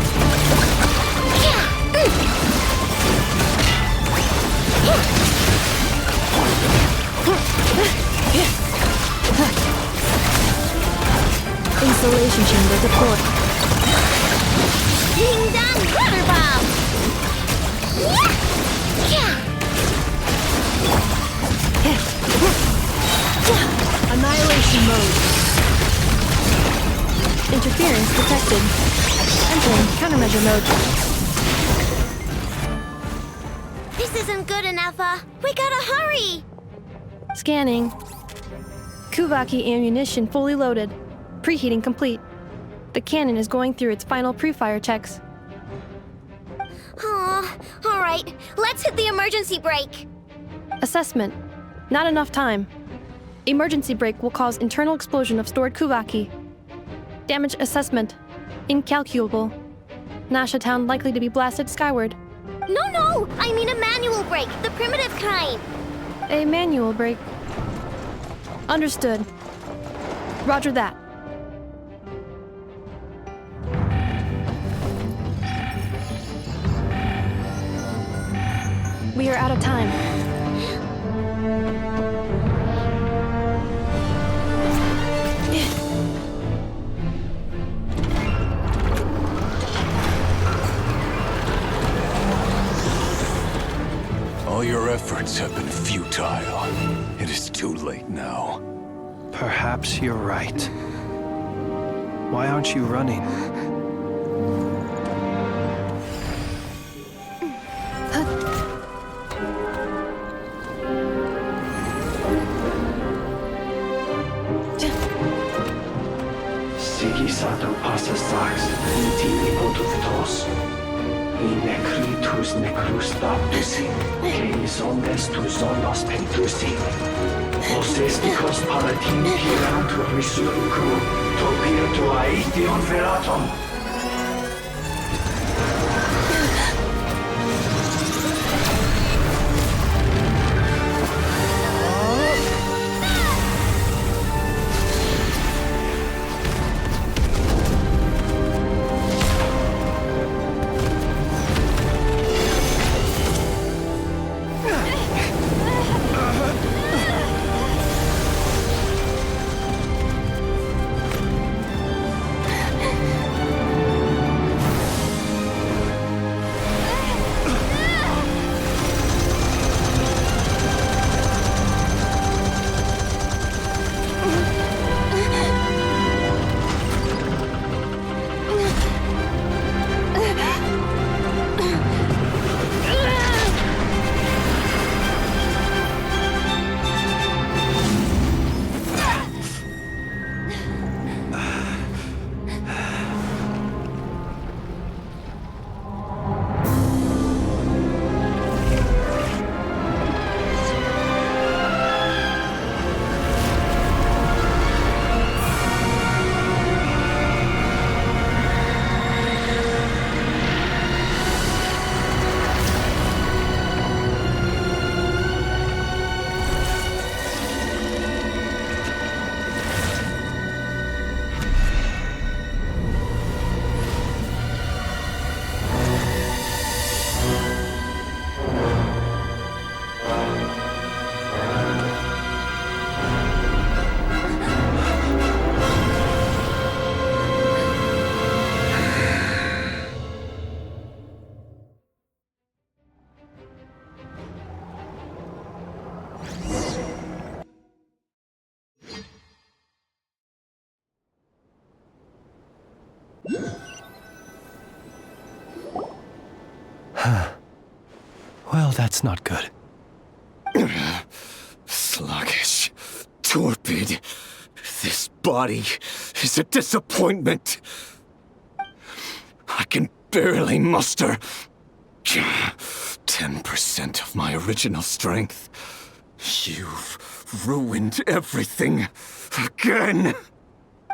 Insulation chamber deployed. Ding dong rubber bomb! Annihilation mode. Interference detected. Entering countermeasure mode. This isn't good, INEFFA. We gotta hurry! Scanning. Kuvaki ammunition fully loaded. Preheating complete. The cannon is going through its final pre-fire checks. Aw, alright. Let's hit the emergency brake. Assessment. Not enough time. Emergency brake will cause internal explosion of stored Kuvaki. Damage assessment. Incalculable. Nasha Town likely to be blasted skyward. No! I mean a manual brake, the primitive kind. A manual brake. Understood. Roger that. We are out of time. All your efforts have been futile. It is too late now. Perhaps you're right. Why aren't you running? Sigisato passa sax, intimi potutos. Inekritus necrus baptusi, keis omnes tu zonos pentusi. Osesticos palatin piratur resurcu, topir aetion veratum. Well, that's not good. Sluggish. Torpid. This body is a disappointment. I can barely muster 10% of my original strength. You've ruined everything again.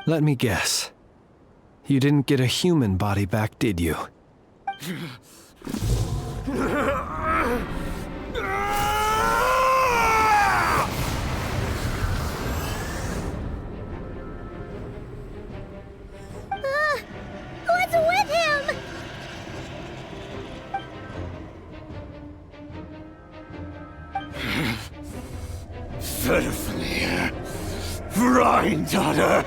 Let me guess. You didn't get a human body back, did you? What's with him? Verfnir. Rhine-daughter.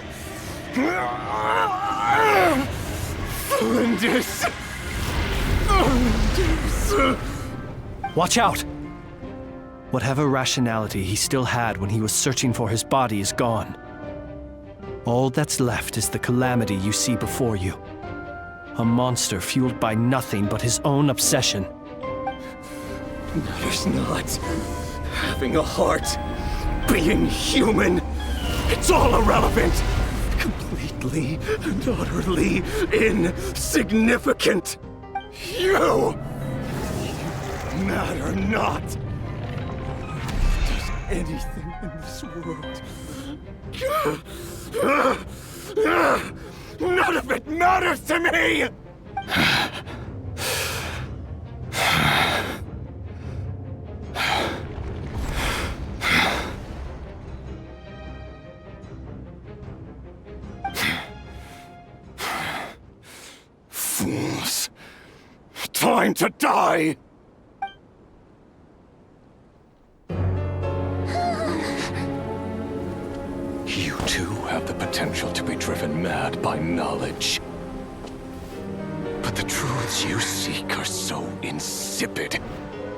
Flinders. Watch out! Whatever rationality he still had when he was searching for his body is gone. All that's left is the calamity you see before you. A monster fueled by nothing but his own obsession. Matters not. Having a heart. Being human. It's all irrelevant. Completely and utterly insignificant. You matter not. Does anything in this world. None of it matters to me! Fools. Time to die! You too have the potential to be driven mad by knowledge. But the truths you seek are so insipid,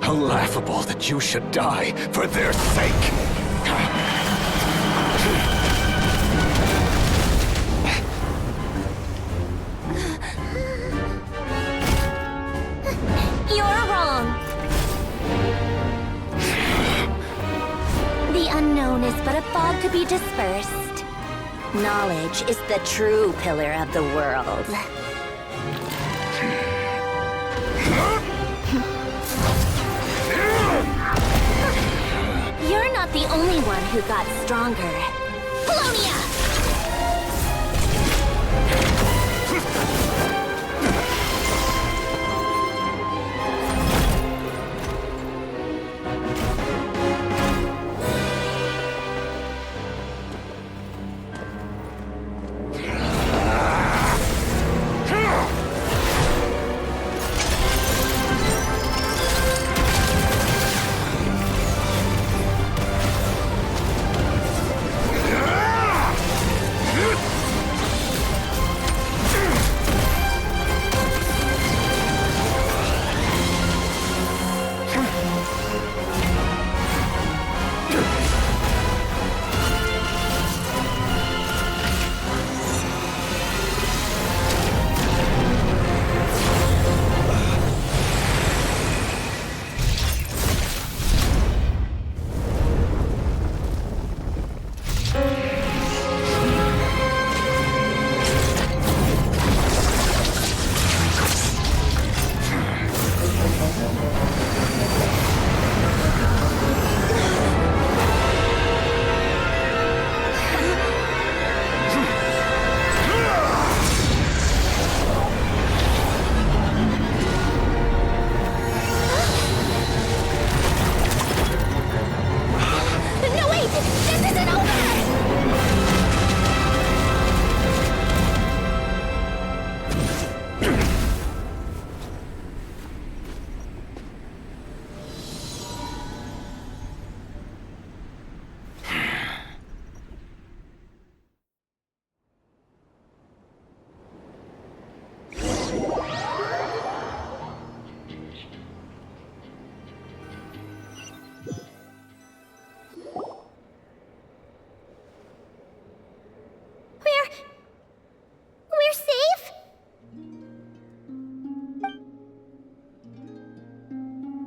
how laughable that you should die for their sake. You're wrong. The unknown is but a fog to be dispersed. Knowledge is the true pillar of the world. You're not the only one who got stronger. Polonia!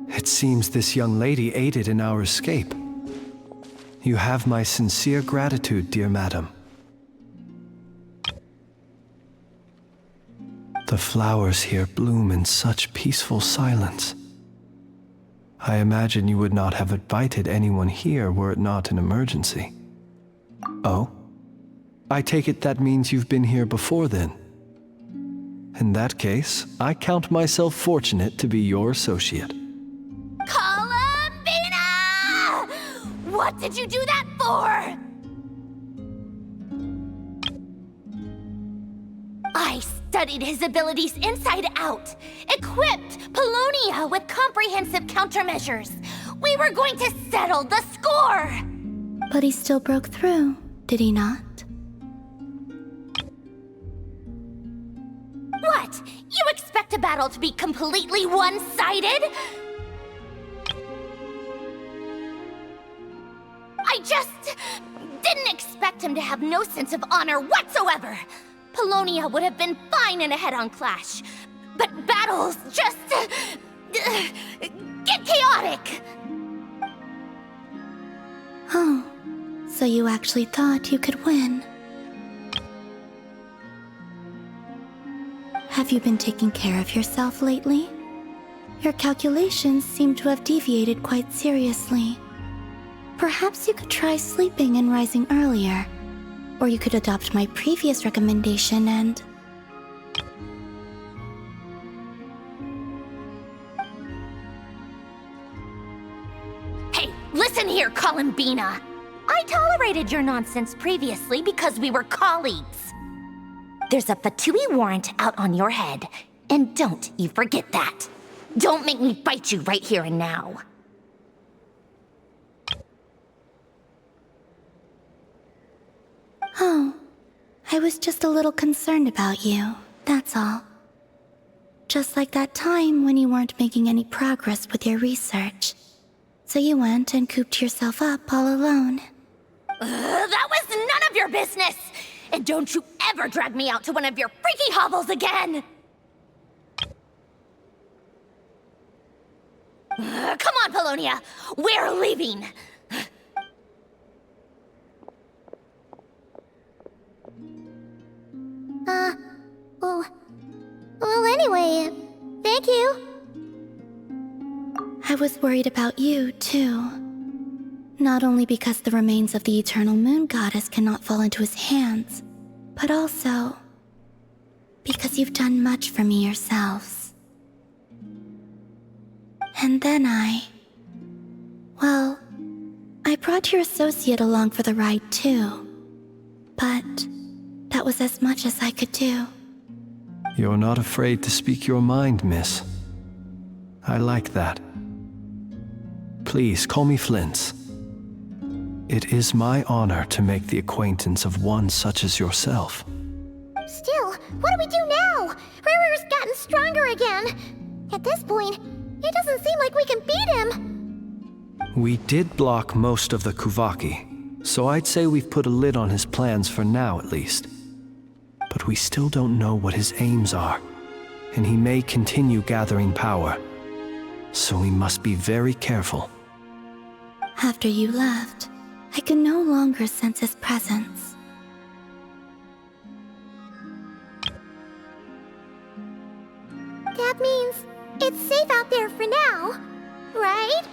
It seems this young lady aided in our escape. You have my sincere gratitude, dear madam. The flowers here bloom in such peaceful silence. I imagine you would not have invited anyone here were it not an emergency. Oh? I take it that means you've been here before then. In that case, I count myself fortunate to be your associate. Columbina! What did you do that for? I studied his abilities inside out, equipped Paulownia with comprehensive countermeasures. We were going to settle the score! But he still broke through, did he not? What? You expect a battle to be completely one-sided? I just didn't expect him to have no sense of honor whatsoever. Paulownia would have been fine in a head-on clash, but battles just get chaotic. Oh, so you actually thought you could win. Have you been taking care of yourself lately? Your calculations seem to have deviated quite seriously. Perhaps you could try sleeping and rising earlier. Or you could adopt my previous recommendation and... Hey, listen here, Columbina! I tolerated your nonsense previously because we were colleagues. There's a Fatui warrant out on your head, and don't you forget that. Don't make me fight you right here and now. Oh, I was just a little concerned about you, that's all. Just like that time when you weren't making any progress with your research. So you went and cooped yourself up all alone. That was none of your business! And don't you ever drag me out to one of your freaky hovels again! Come on, Paulownia! We're leaving! Well, anyway, thank you. I was worried about you, too. Not only because the remains of the Eternal Moon Goddess cannot fall into his hands, but also because you've done much for me yourselves. And then well, I brought your associate along for the ride, too. But that was as much as I could do. You're not afraid to speak your mind, miss. I like that. Please call me Flint's. It is my honor to make the acquaintance of one such as yourself. Still, what do we do now? Rarer's gotten stronger again. At this point, it doesn't seem like we can beat him. We did block most of the Kuvaki, so I'd say we've put a lid on his plans for now at least. But we still don't know what his aims are, and he may continue gathering power. So we must be very careful. After you left, I could no longer sense his presence. That means it's safe out there for now, right?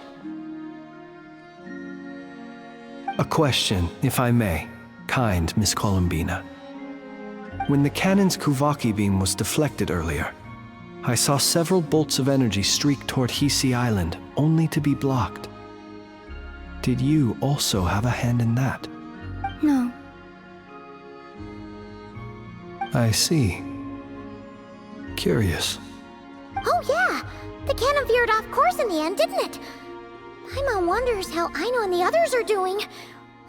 A question, if I may, kind Miss Columbina. When the cannon's Kuvaki beam was deflected earlier, I saw several bolts of energy streak toward Hisi Island, only to be blocked. Did you also have a hand in that? No. I see. Curious. Oh yeah! The cannon veered off course in the end, didn't it? Paimon wonders how Aino and the others are doing.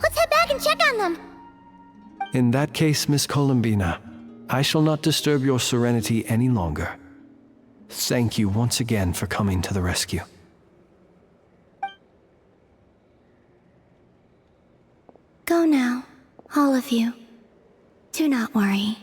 Let's head back and check on them. In that case, Miss Columbina, I shall not disturb your serenity any longer. Thank you once again for coming to the rescue. Go now, all of you. Do not worry.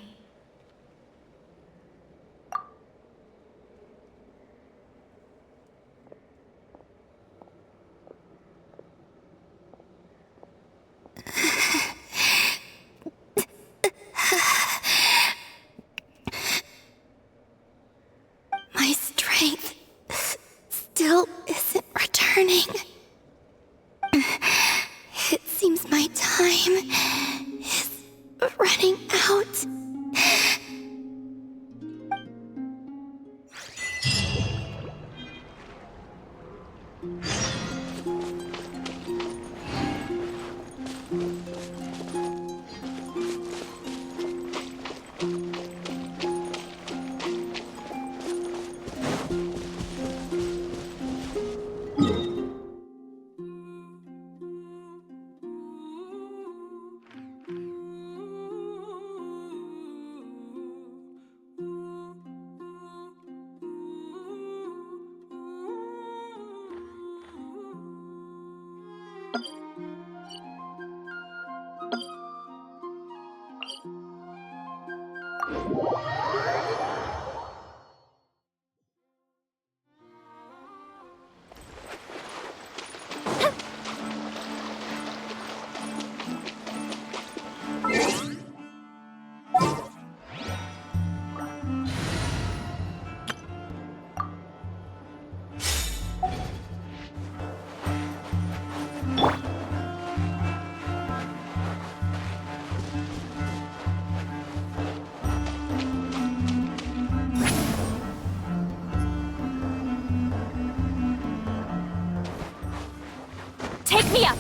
Take me up!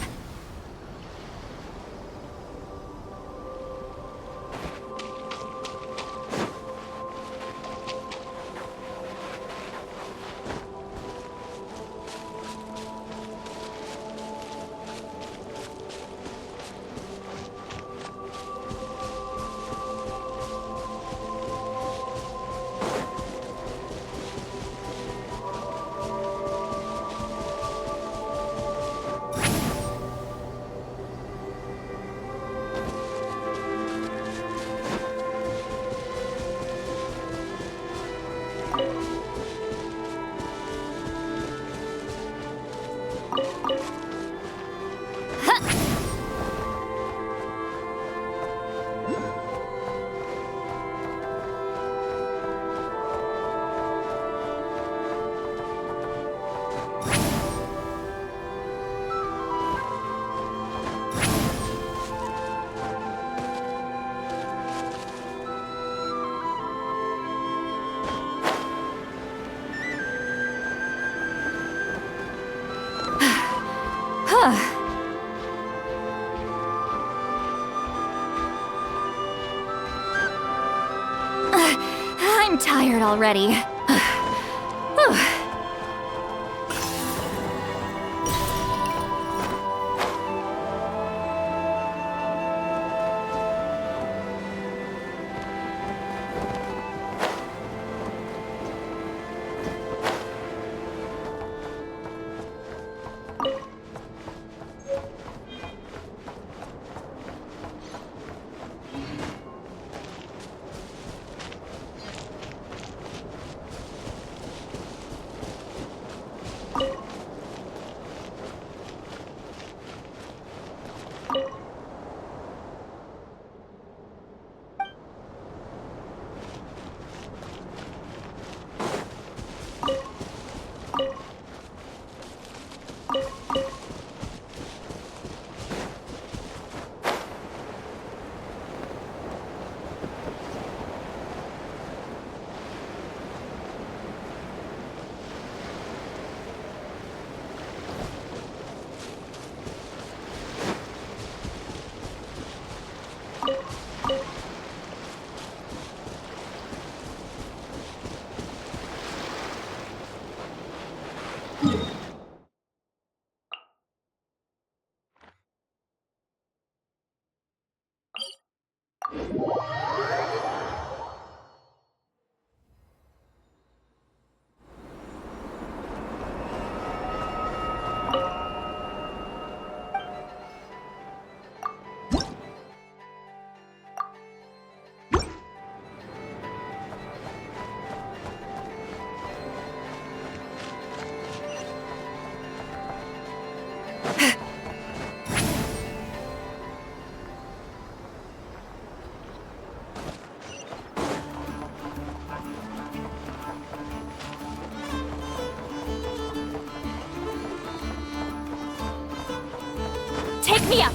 I'm tired already. Take me up!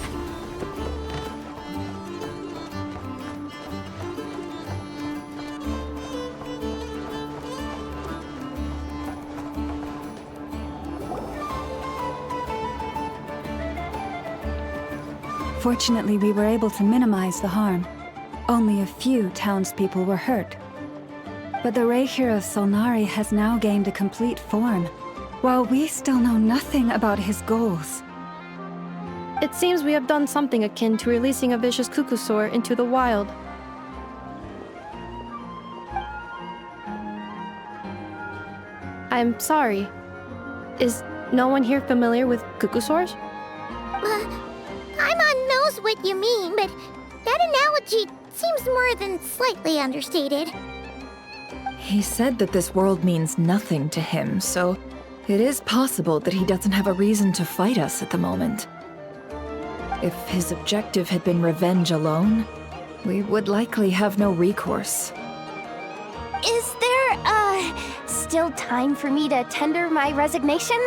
Fortunately, we were able to minimize the harm. Only a few townspeople were hurt. But the Rey hero Solnari has now gained a complete form, while we still know nothing about his goals. It seems we have done something akin to releasing a vicious Kukusaur into the wild. I'm sorry. Is no one here familiar with Kukusaurs? Paimon knows what you mean, but that analogy seems more than slightly understated. He said that this world means nothing to him, so it is possible that he doesn't have a reason to fight us at the moment. If his objective had been revenge alone, we would likely have no recourse. Is there, still time for me to tender my resignation?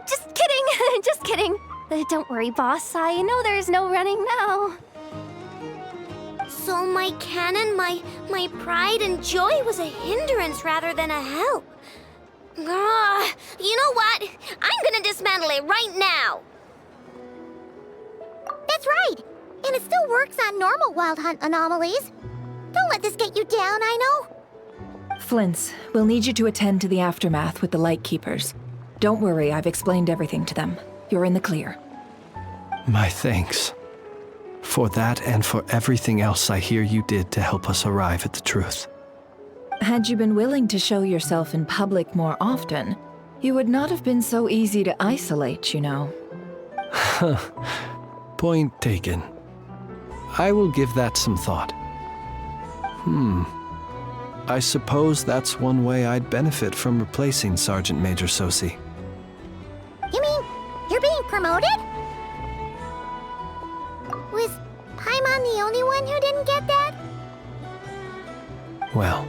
Just kidding, just kidding. Don't worry, boss. I know there's no running now. So my canon, my pride and joy was a hindrance rather than a help. You know what? I'm gonna dismantle it right now. That's right. And it still works on normal Wild Hunt anomalies. Don't let this get you down, I know. Flint's, we'll need you to attend to the aftermath with the Lightkeepers. Don't worry, I've explained everything to them. You're in the clear. My thanks. For that and for everything else I hear you did to help us arrive at the truth. Had you been willing to show yourself in public more often, you would not have been so easy to isolate, you know. Point taken. I will give that some thought. I suppose that's one way I'd benefit from replacing Sergeant Major Sosi. You mean you're being promoted? Was Paimon the only one who didn't get that? Well,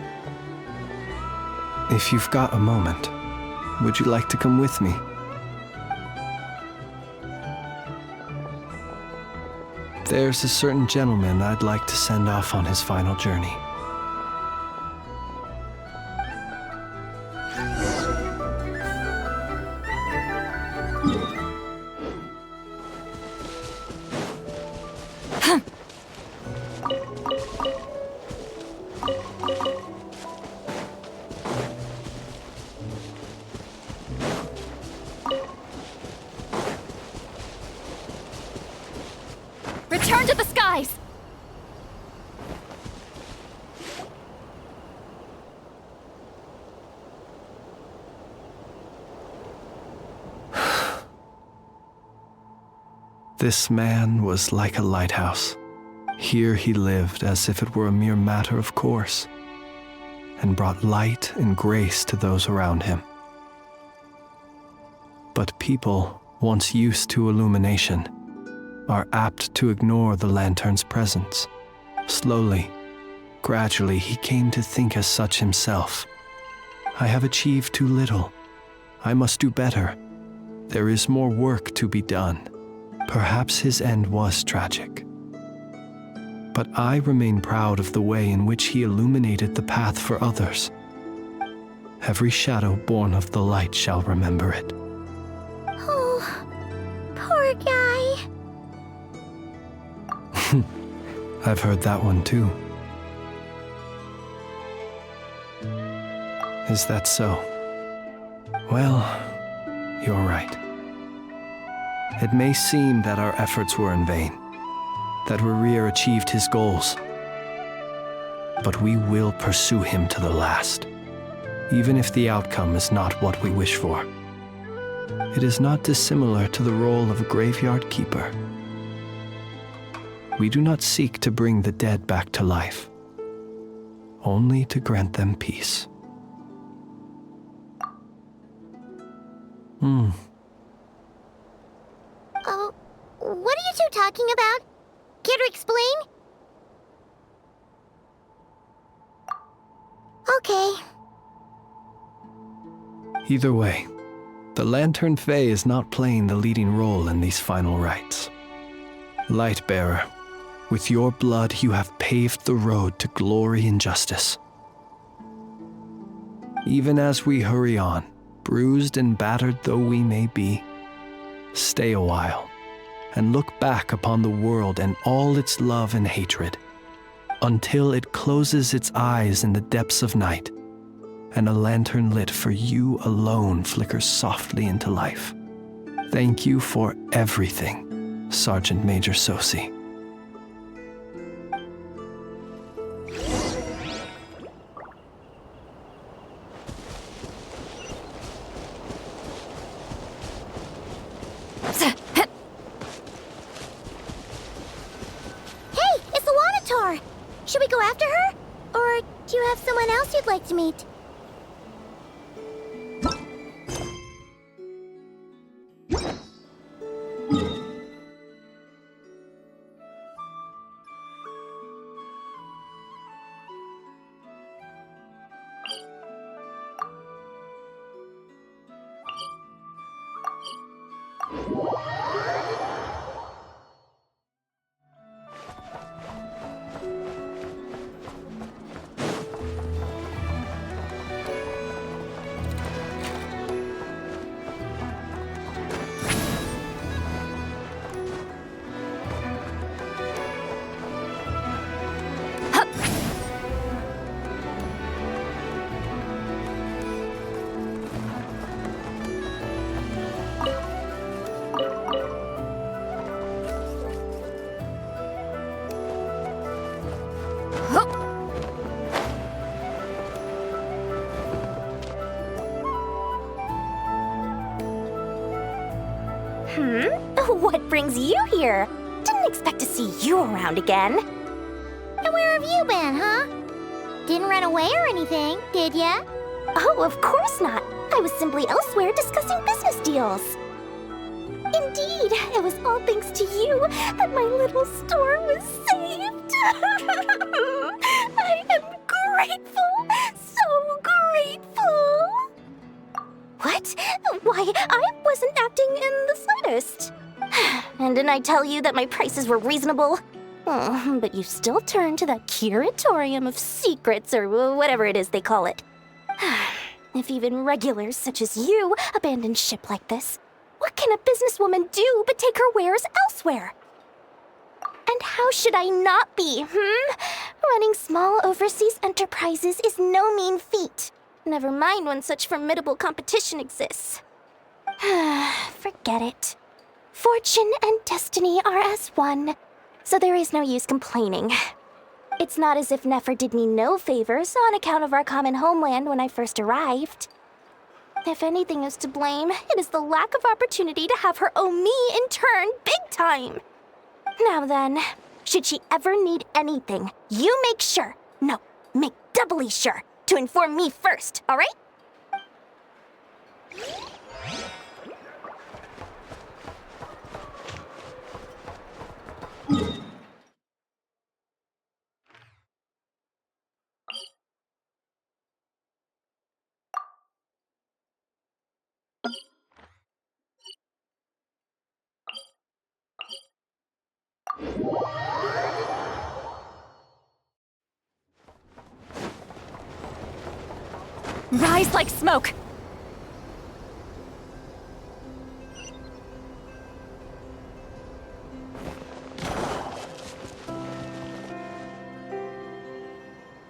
if you've got a moment, would you like to come with me? There's a certain gentleman I'd like to send off on his final journey. Return to the skies! This man was like a lighthouse. Here he lived as if it were a mere matter of course, and brought light and grace to those around him. But people, once used to illumination, are apt to ignore the lantern's presence. Slowly, gradually, he came to think as such himself. I have achieved too little. I must do better. There is more work to be done. Perhaps his end was tragic. But I remain proud of the way in which he illuminated the path for others. Every shadow born of the light shall remember it. Oh, poor guy. I've heard that one too. Is that so? Well, you're right. It may seem that our efforts were in vain, that Rerir achieved his goals. But we will pursue him to the last, even if the outcome is not what we wish for. It is not dissimilar to the role of a graveyard keeper. We do not seek to bring the dead back to life, only to grant them peace. Oh, what are you two talking about? Care to explain? Okay. Either way, the Lantern Fae is not playing the leading role in these final rites. Lightbearer, with your blood you have paved the road to glory and justice. Even as we hurry on, bruised and battered though we may be, stay a while and look back upon the world and all its love and hatred, until it closes its eyes in the depths of night, and a lantern lit for you alone flickers softly into life. Thank you for everything, Sergeant Major Sosi. Should we go after her? Or do you have someone else you'd like to meet? What brings you here? Didn't expect to see you around again. And where have you been, huh? Didn't run away or anything, did ya? Oh, of course not. I was simply elsewhere discussing business deals. Indeed, it was all thanks to you that my little store was saved. I am grateful, so grateful. What? Why, I wasn't acting in the slightest. And didn't I tell you that my prices were reasonable? Oh, but you still turn to that curatorium of secrets or whatever it is they call it. If even regulars such as you abandon ship like this, what can a businesswoman do but take her wares elsewhere? And how should I not be, Running small overseas enterprises is no mean feat. Never mind when such formidable competition exists. Forget it. Fortune and destiny are as one, so there is no use complaining. It's not as if NEFER did me no favors on account of our common homeland when I first arrived. If anything is to blame, it is the lack of opportunity to have her owe me in turn big time. Now then, should she ever need anything, you make sure, no, make doubly sure, to inform me first, all right? Rise like smoke!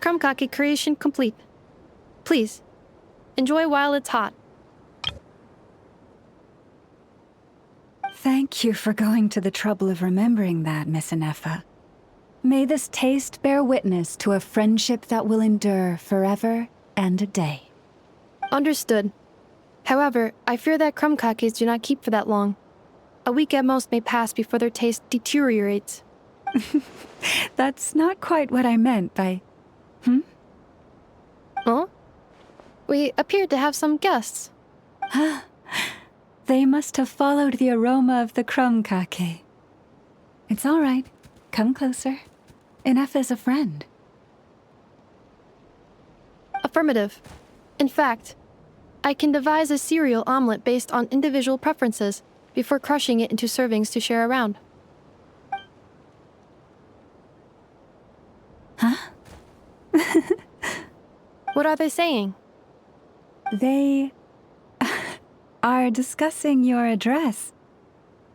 Krumkake creation complete. Please, enjoy while it's hot. Thank you for going to the trouble of remembering that, Miss INEFFA. May this taste bear witness to a friendship that will endure forever and a day. Understood. However, I fear that krumkakes do not keep for that long. A week at most may pass before their taste deteriorates. That's not quite what I meant by... Huh? We appeared to have some guests. They must have followed the aroma of the krumkake. It's all right. Come closer. INEFFA's a friend. Affirmative. In fact, I can devise a cereal omelet based on individual preferences before crushing it into servings to share around. Huh? What are they saying? They are discussing your address.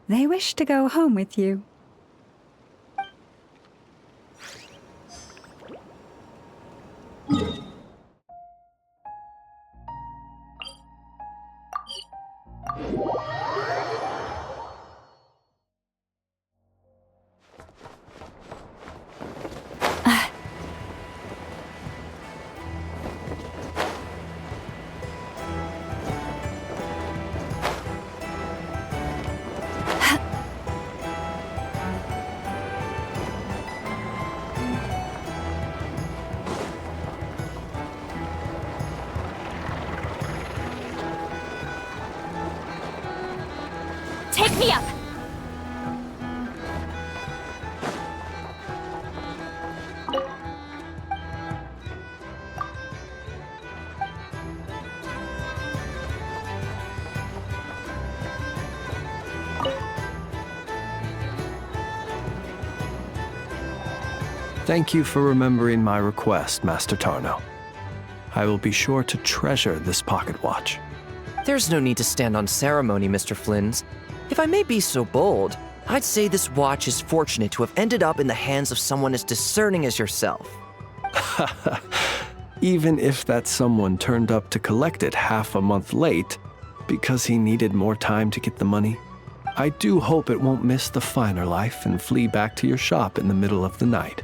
They wish to go home with you. me up! Thank you for remembering my request, Master Tarno. I will be sure to treasure this pocket watch. There's no need to stand on ceremony, Mr. Flynns. If I may be so bold, I'd say this watch is fortunate to have ended up in the hands of someone as discerning as yourself. Even if that someone turned up to collect it half a month late because he needed more time to get the money, I do hope it won't miss the finer life and flee back to your shop in the middle of the night.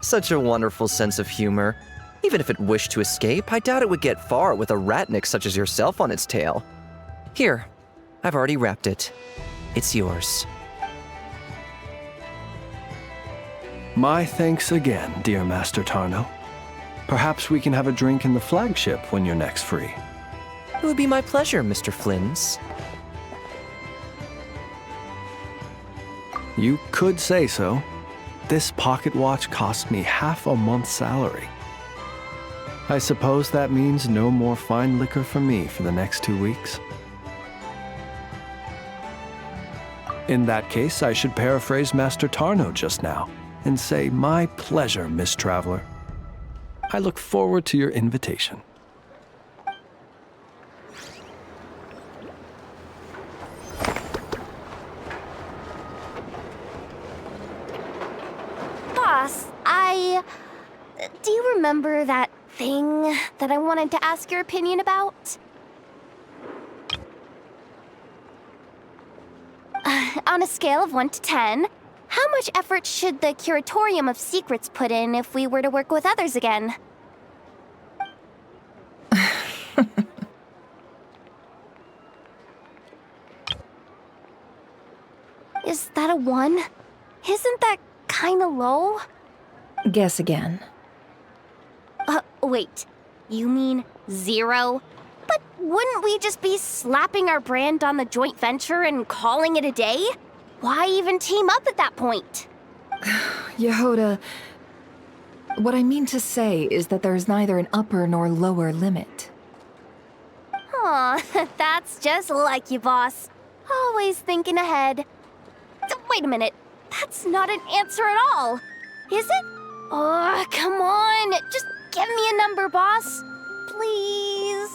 Such a wonderful sense of humor. Even if it wished to escape, I doubt it would get far with a ratnik such as yourself on its tail. Here, I've already wrapped it. It's yours. My thanks again, dear Master Tarno. Perhaps we can have a drink in the flagship when you're next free. It would be my pleasure, Mr. Flynns. You could say so. This pocket watch cost me half a month's salary. I suppose that means no more fine liquor for me for the next 2 weeks. In that case, I should paraphrase Master Tarno just now and say, my pleasure, Miss Traveler. I look forward to your invitation. Boss, do you remember that thing that I wanted to ask your opinion about? On a scale of 1 to 10, how much effort should the Curatorium of Secrets put in if we were to work with others again? Is that a 1? Isn't that kinda low? Guess again. Wait. You mean 0? But wouldn't we just be slapping our brand on the joint venture and calling it a day? Why even team up at that point? Jahoda, what I mean to say is that there's neither an upper nor lower limit. Aw, that's just like you, boss. Always thinking ahead. Wait a minute. That's not an answer at all. Is it? Oh, come on. Just give me a number, boss. Please.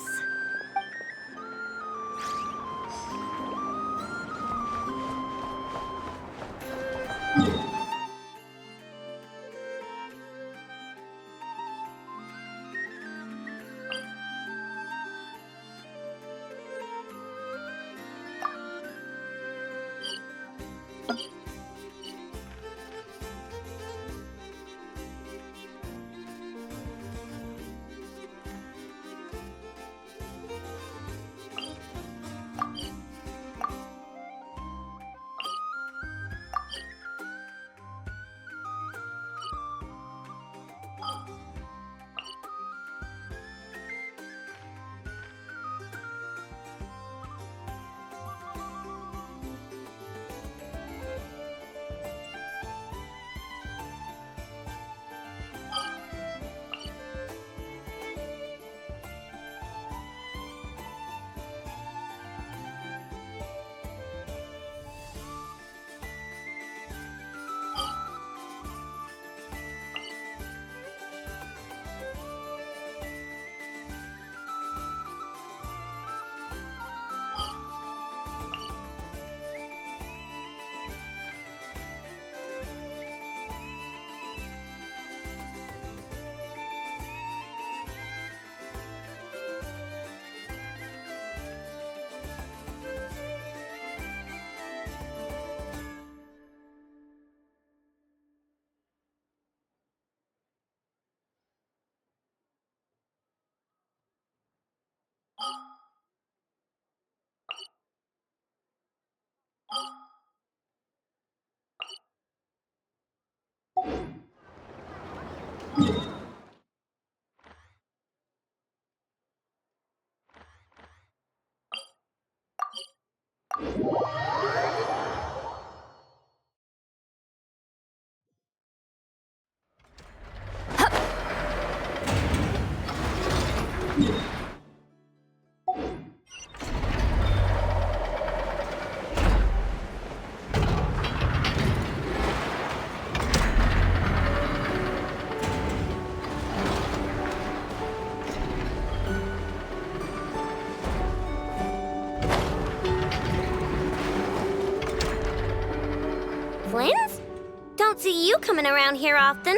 Don't see you coming around here often.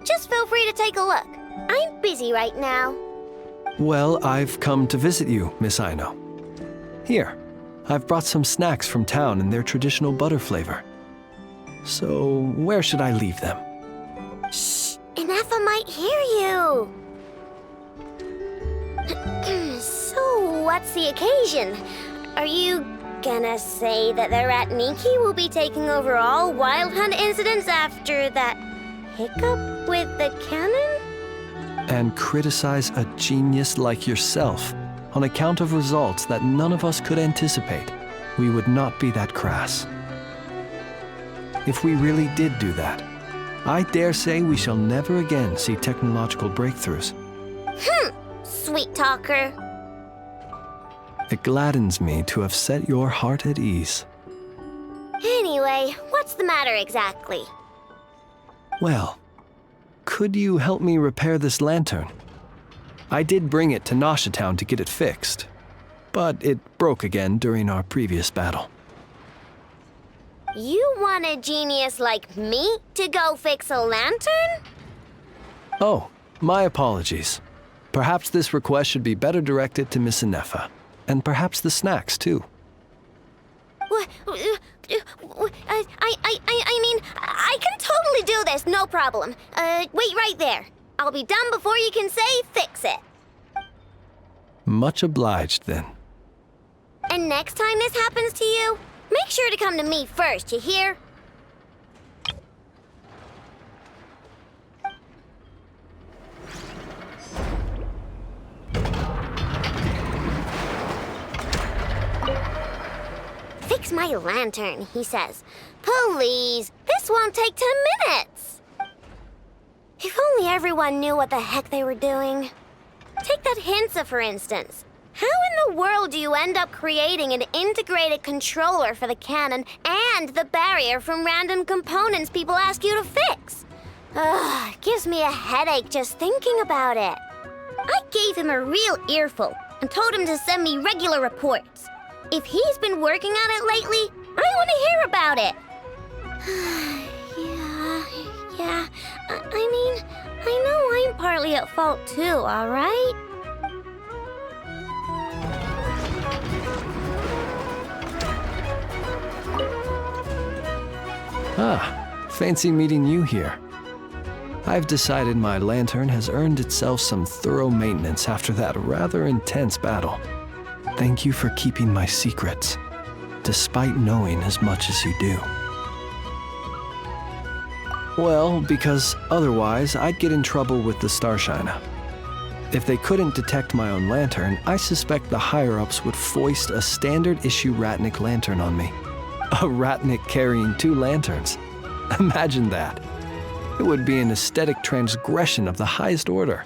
Just feel free to take a look. I'm busy right now. Well, I've come to visit you, Miss Aino. Here, I've brought some snacks from town in their traditional butter flavor. So, where should I leave them? Shh! INEFFA might hear you! So, what's the occasion? Are you gonna say that the Rat Niki will be taking over all Wild Hunt incidents after that hiccup with the cannon? And criticize a genius like yourself on account of results that none of us could anticipate. We would not be that crass. If we really did do that, I dare say we shall never again see technological breakthroughs. Sweet talker. It gladdens me to have set your heart at ease. Anyway, what's the matter exactly? Well, could you help me repair this lantern? I did bring it to Nashitown to get it fixed, but it broke again during our previous battle. You want a genius like me to go fix a lantern? Oh, my apologies. Perhaps this request should be better directed to Miss INEFFA, and perhaps the snacks, too. What? I mean, I can totally do this, no problem. Wait right there. I'll be done before you can say fix it. Much obliged, then. And next time this happens to you, make sure to come to me first, you hear? Fix my lantern, he says. Please, this won't take 10 minutes. If only everyone knew what the heck they were doing. Take that Hinsa, for instance. How in the world do you end up creating an integrated controller for the cannon and the barrier from random components people ask you to fix? Ugh, it gives me a headache just thinking about it. I gave him a real earful and told him to send me regular reports. If he's been working on it lately, I want to hear about it. Yeah. I mean, I know I'm partly at fault too, all right? Ah, fancy meeting you here. I've decided my lantern has earned itself some thorough maintenance after that rather intense battle. Thank you for keeping my secrets, despite knowing as much as you do. Well, because otherwise I'd get in trouble with the Starshiner. If they couldn't detect my own lantern, I suspect the higher-ups would foist a standard-issue Ratnik lantern on me. A Ratnik carrying 2 lanterns. Imagine that. It would be an aesthetic transgression of the highest order.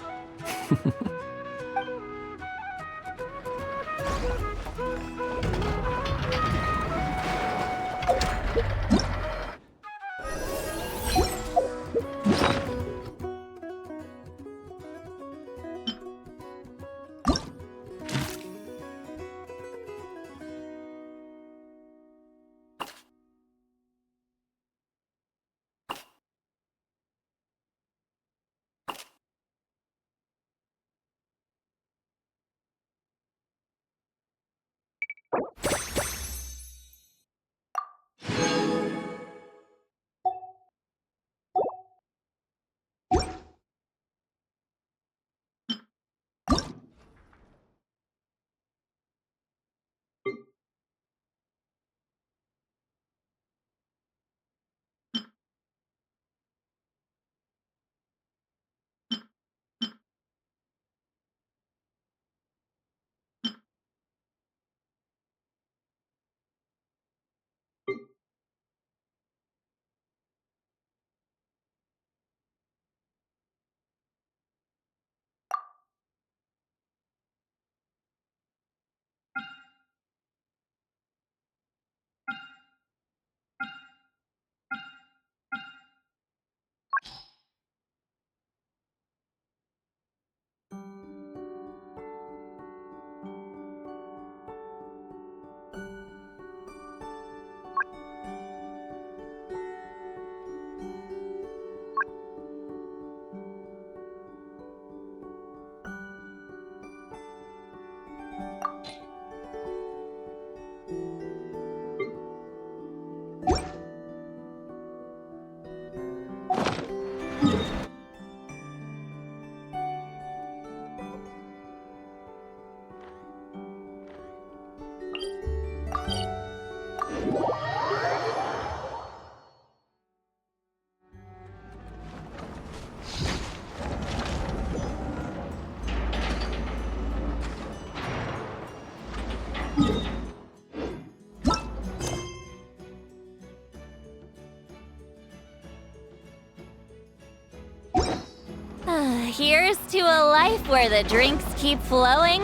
here's to a life where the drinks keep flowing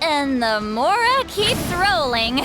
and the Mora keeps rolling.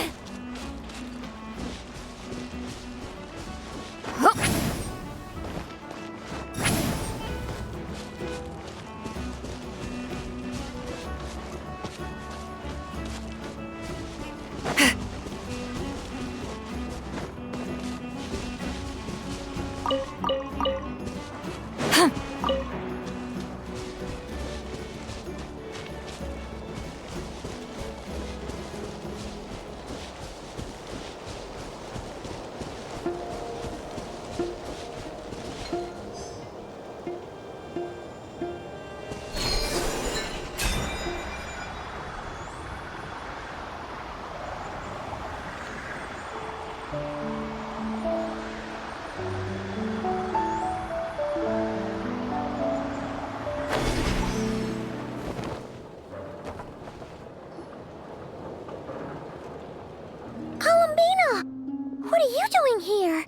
What are you doing here?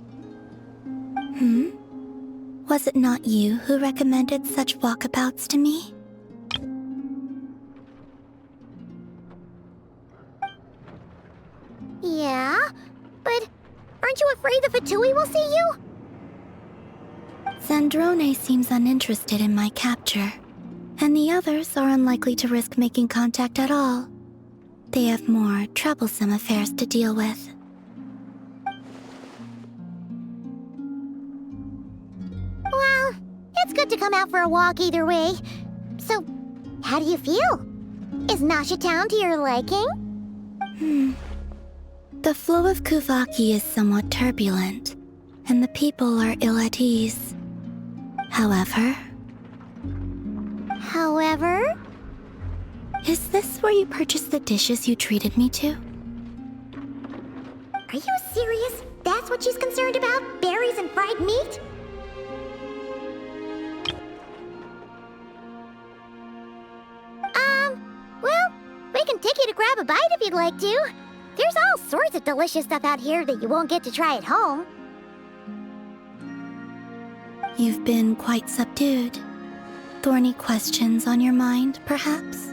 Was it not you who recommended such walkabouts to me? Yeah, but aren't you afraid the Fatui will see you? Zandrone seems uninterested in my capture, and the others are unlikely to risk making contact at all. They have more troublesome affairs to deal with. Well, it's good to come out for a walk either way. So, how do you feel? Is Nasha Town to your liking? The flow of Kuvaki is somewhat turbulent, and the people are ill at ease. However... Is this where you purchased the dishes you treated me to? Are you serious? That's what she's concerned about? Berries and fried meat? Well, we can take you to grab a bite if you'd like to. There's all sorts of delicious stuff out here that you won't get to try at home. You've been quite subdued. Thorny questions on your mind, perhaps?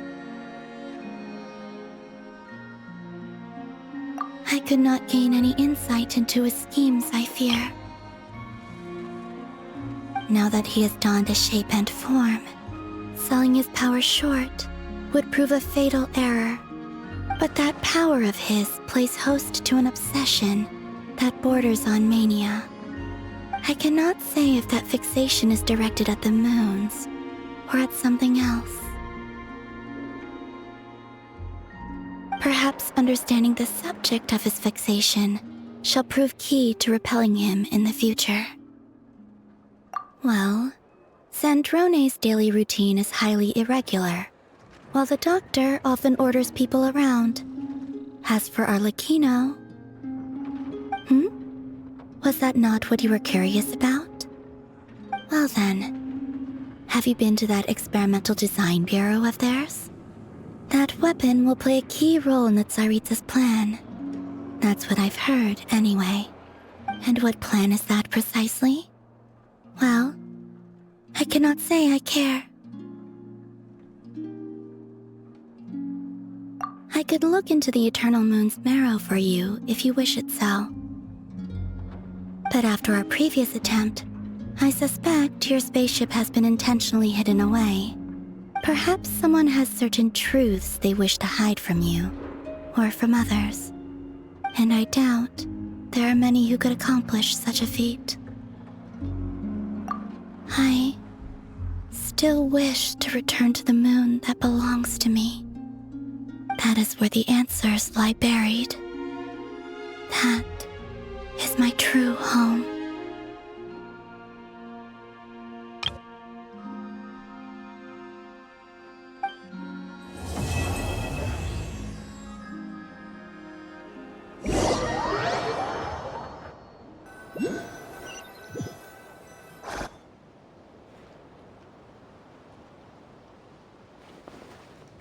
I could not gain any insight into his schemes, I fear. Now that he has donned a shape and form, selling his power short would prove a fatal error. But that power of his plays host to an obsession that borders on mania. I cannot say if that fixation is directed at the moons or at something else. Perhaps understanding the subject of his fixation shall prove key to repelling him in the future. Well, Zandrone's daily routine is highly irregular, while the doctor often orders people around. As for Arlecchino... Was that not what you were curious about? Well then, have you been to that experimental design bureau of theirs? That weapon will play a key role in the Tsaritsa's plan. That's what I've heard, anyway. And what plan is that precisely? Well, I cannot say I care. I could look into the Eternal Moon's marrow for you if you wish it so. But after our previous attempt, I suspect your spaceship has been intentionally hidden away. Perhaps someone has certain truths they wish to hide from you, or from others. And I doubt there are many who could accomplish such a feat. I still wish to return to the moon that belongs to me. That is where the answers lie buried. That is my true home.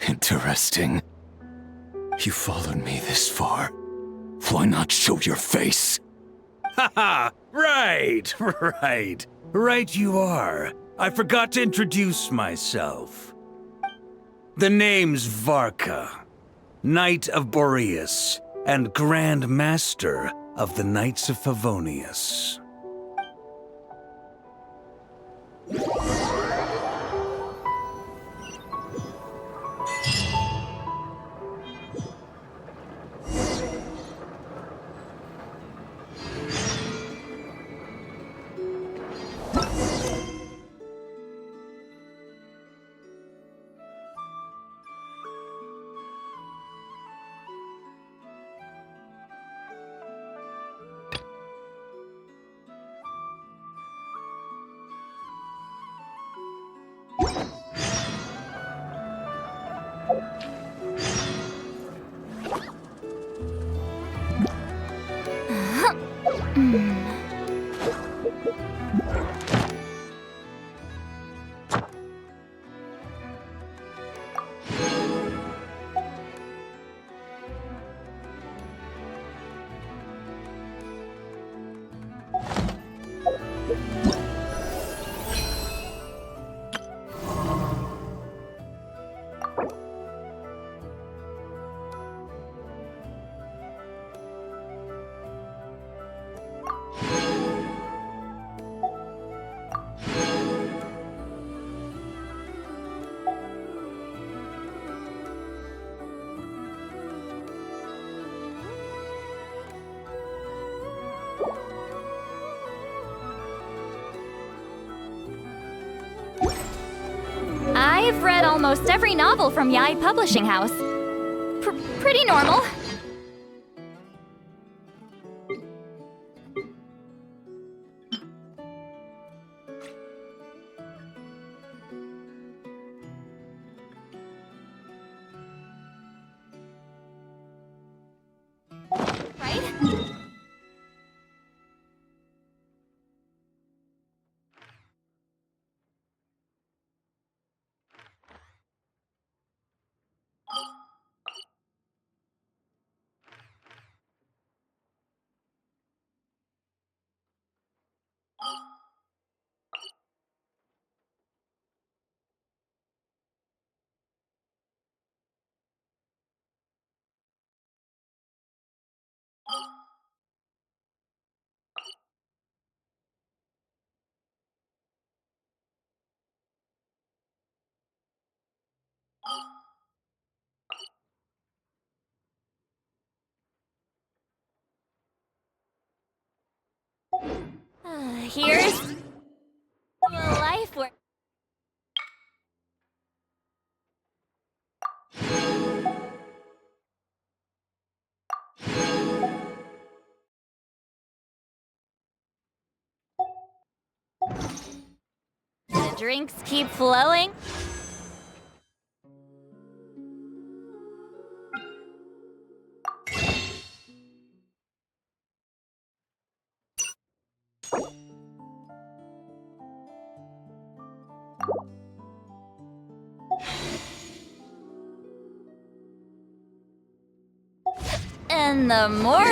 Interesting. You followed me this far. Why not show your face? Haha! Right! Right you are. I forgot to introduce myself. The name's Varka, Knight of Boreas, and Grand Master of the Knights of Favonius. I've read almost every novel from Yai Publishing House. Pretty normal. Here's your life work. The drinks keep flowing. And the more